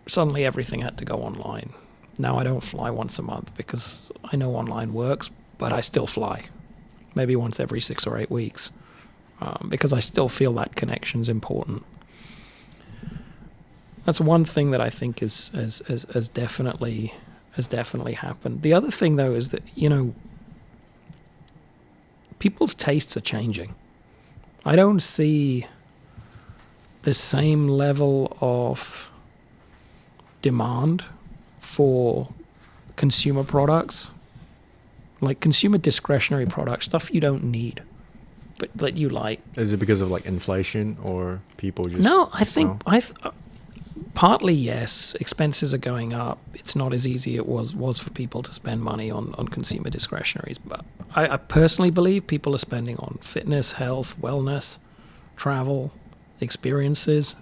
Suddenly everything had to go online. Now I don't fly once a month because I know online works, but I still fly, maybe once every 6 or 8 weeks. Because I still feel that connection's important. That's one thing that I think has definitely happened. The other thing, though, is that people's tastes are changing. I don't see the same level of demand for consumer products, like consumer discretionary products, stuff you don't need, but that you like. Is it because of like inflation, or people just... No, I think partly yes. Expenses are going up. It's not as easy it was for people to spend money on consumer discretionaries. But I personally believe people are spending on fitness, health, wellness, travel, experiences,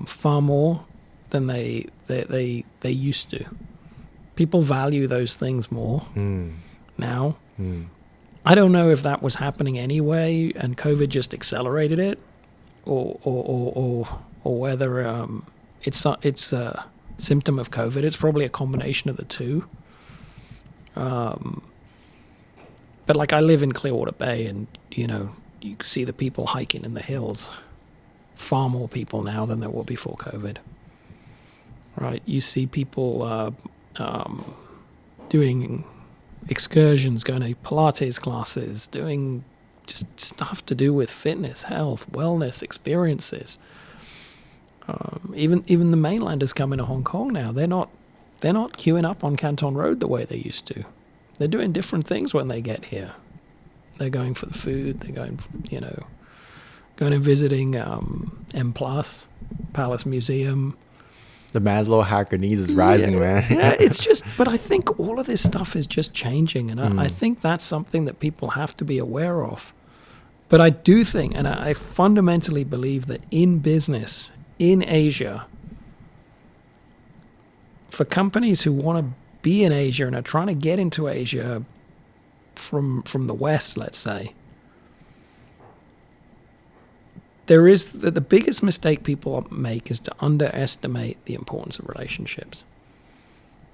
far more than they used to. People value those things more now. I don't know if that was happening anyway, and COVID just accelerated it, or whether it's a symptom of COVID. It's probably a combination of the two. But like, I live in Clearwater Bay, and you can see the people hiking in the hills. Far more people now than there were before COVID. Right? You see people doing excursions, going to Pilates classes, doing just stuff to do with fitness, health, wellness, experiences. Even the mainlanders come into Hong Kong now. They're not queuing up on Canton Road the way they used to. They're doing different things when they get here. They're going for the food. They're going and visiting M Plus, Palace Museum. The Maslow hierarchy needs is rising, man. Yeah, it's just, but I think all of this stuff is just changing. And I think that's something that people have to be aware of. But I do think, and I fundamentally believe that in business, in Asia, for companies who want to be in Asia and are trying to get into Asia from the West, let's say, there is the biggest mistake people make is to underestimate the importance of relationships.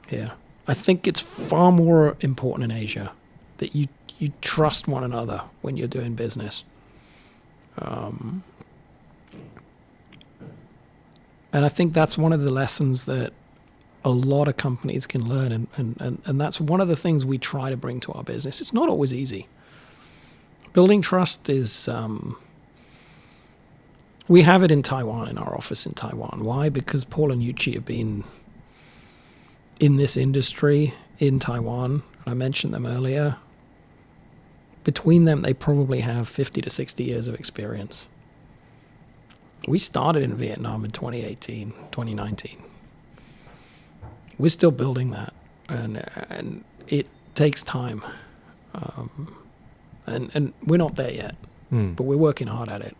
Yeah. I think it's far more important in Asia that you trust one another when you're doing business. And I think that's one of the lessons that a lot of companies can learn. And that's one of the things we try to bring to our business. It's not always easy. Building trust is... we have it in Taiwan, in our office in Taiwan. Why? Because Paul and Yuchi have been in this industry in Taiwan. I mentioned them earlier. Between them, they probably have 50 to 60 years of experience. We started in Vietnam in 2018, 2019. We're still building that, and it takes time. And we're not there yet, but we're working hard at it.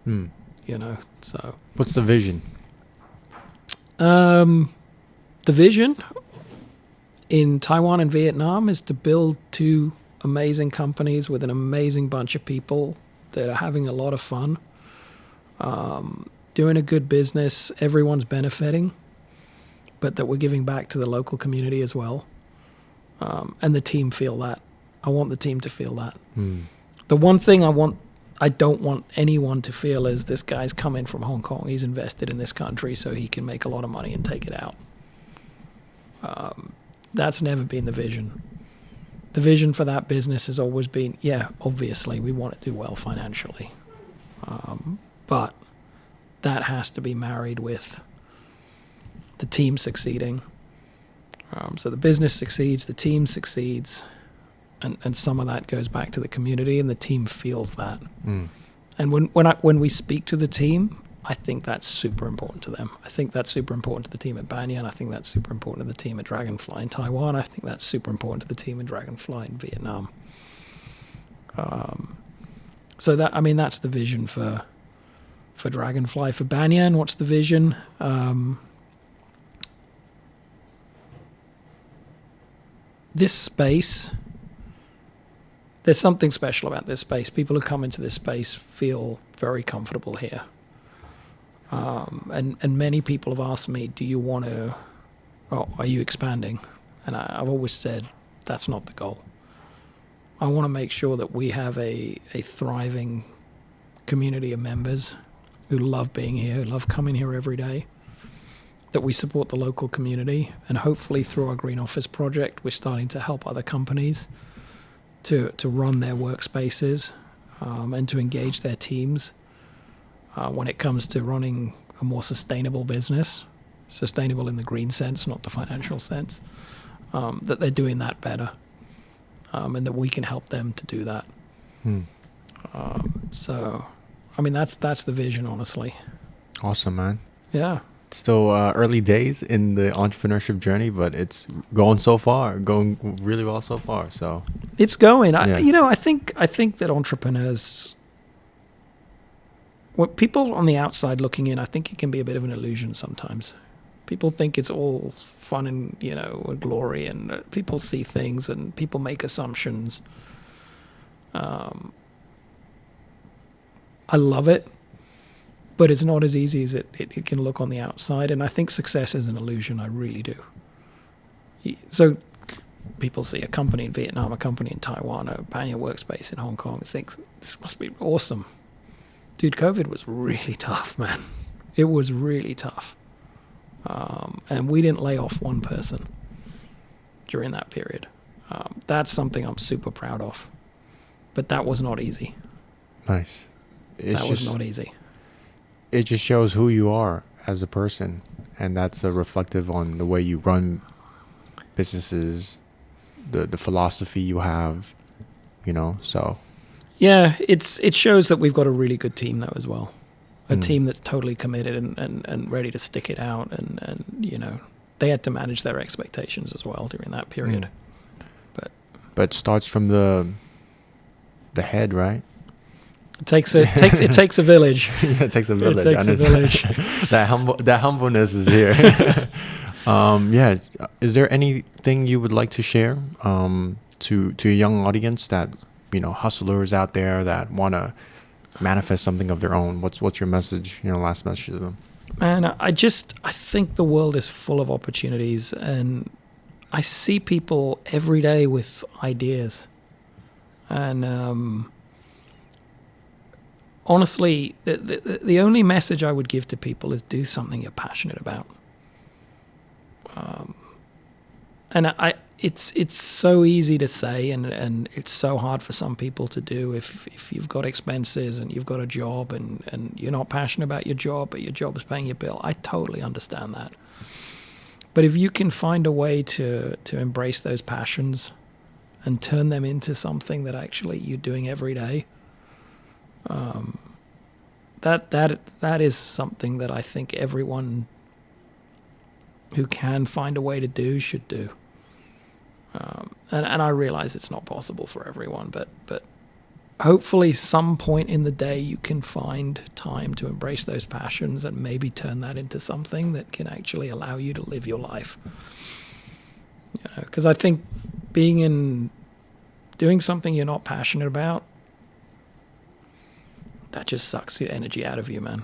You know, so what's the vision? The vision in Taiwan and Vietnam is to build two amazing companies with an amazing bunch of people that are having a lot of fun, doing a good business, everyone's benefiting, but that we're giving back to the local community as well. And the team feel that. I want the team to feel that. The one thing I don't want anyone to feel is this guy's coming from Hong Kong. He's invested in this country so he can make a lot of money and take it out. That's never been the vision. The vision for that business has always been, yeah, obviously we want to do well financially. But that has to be married with the team succeeding. So the business succeeds, the team succeeds. And some of that goes back to the community, and the team feels that. And when we speak to the team, I think that's super important to them. I think that's super important to the team at Banyan. I think that's super important to the team at Dragonfly in Taiwan. I think that's super important to the team at Dragonfly in Vietnam. So that's the vision for Dragonfly. For Banyan, what's the vision? This space. There's something special about this space. People who come into this space feel very comfortable here. And many people have asked me, are you expanding? And I've always said, that's not the goal. I want to make sure that we have a thriving community of members who love being here, who love coming here every day, that we support the local community, and hopefully through our Green Office project, we're starting to help other companies to run their workspaces and to engage their teams when it comes to running a more sustainable business, sustainable in the green sense, not the financial sense, that they're doing that better, and that we can help them to do that. So, that's the vision, honestly. Awesome, man. Yeah. Still early days in the entrepreneurship journey, but it's going really well so far. So it's going. I think that entrepreneurs, what people on the outside looking in, I think it can be a bit of an illusion sometimes. People think it's all fun and glory, and people see things and people make assumptions. I love it. But it's not as easy as it can look on the outside. And I think success is an illusion. I really do. So people see a company in Vietnam, a company in Taiwan, a Banyan Workspace in Hong Kong, and think, this must be awesome. Dude, COVID was really tough, man. It was really tough. And we didn't lay off one person during that period. That's something I'm super proud of. But that was not easy. Nice. That was not easy. It just shows who you are as a person, and that's reflective on the way you run businesses, the philosophy you have, so. Yeah, it shows that we've got a really good team though as well. a team that's totally committed and ready to stick it out, and they had to manage their expectations as well during that period. But it starts from the head, right? It takes a village. Yeah, it takes a village. It takes a village. that humbleness is here. Is there anything you would like to share to a young audience that, hustlers out there that want to manifest something of their own? What's your message, last message to them? And I think the world is full of opportunities, and I see people every day with ideas. And honestly, the only message I would give to people is do something you're passionate about. It's so easy to say, and it's so hard for some people to do if you've got expenses and you've got a job and you're not passionate about your job, but your job is paying your bill. I totally understand that. But if you can find a way to embrace those passions and turn them into something that actually you're doing every day, that is something that I think everyone who can find a way to do should do. And I realize it's not possible for everyone, but hopefully some point in the day you can find time to embrace those passions and maybe turn that into something that can actually allow you to live your life. Because I think doing something you're not passionate about, that just sucks the energy out of you, man.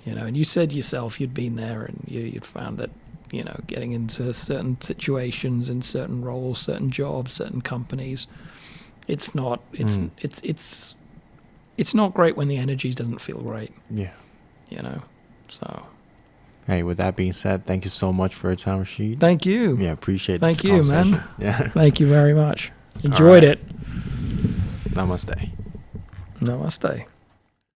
And you said yourself you'd been there and you'd found that, getting into certain situations and certain roles, certain jobs, certain companies, it's not great when the energy doesn't feel right. Yeah. So. Hey, with that being said, thank you so much for your time, Rasheed. Thank you. Yeah, appreciate Thank this you, conversation. man. Yeah. Thank you very much. Enjoyed it. Namaste. Namaste.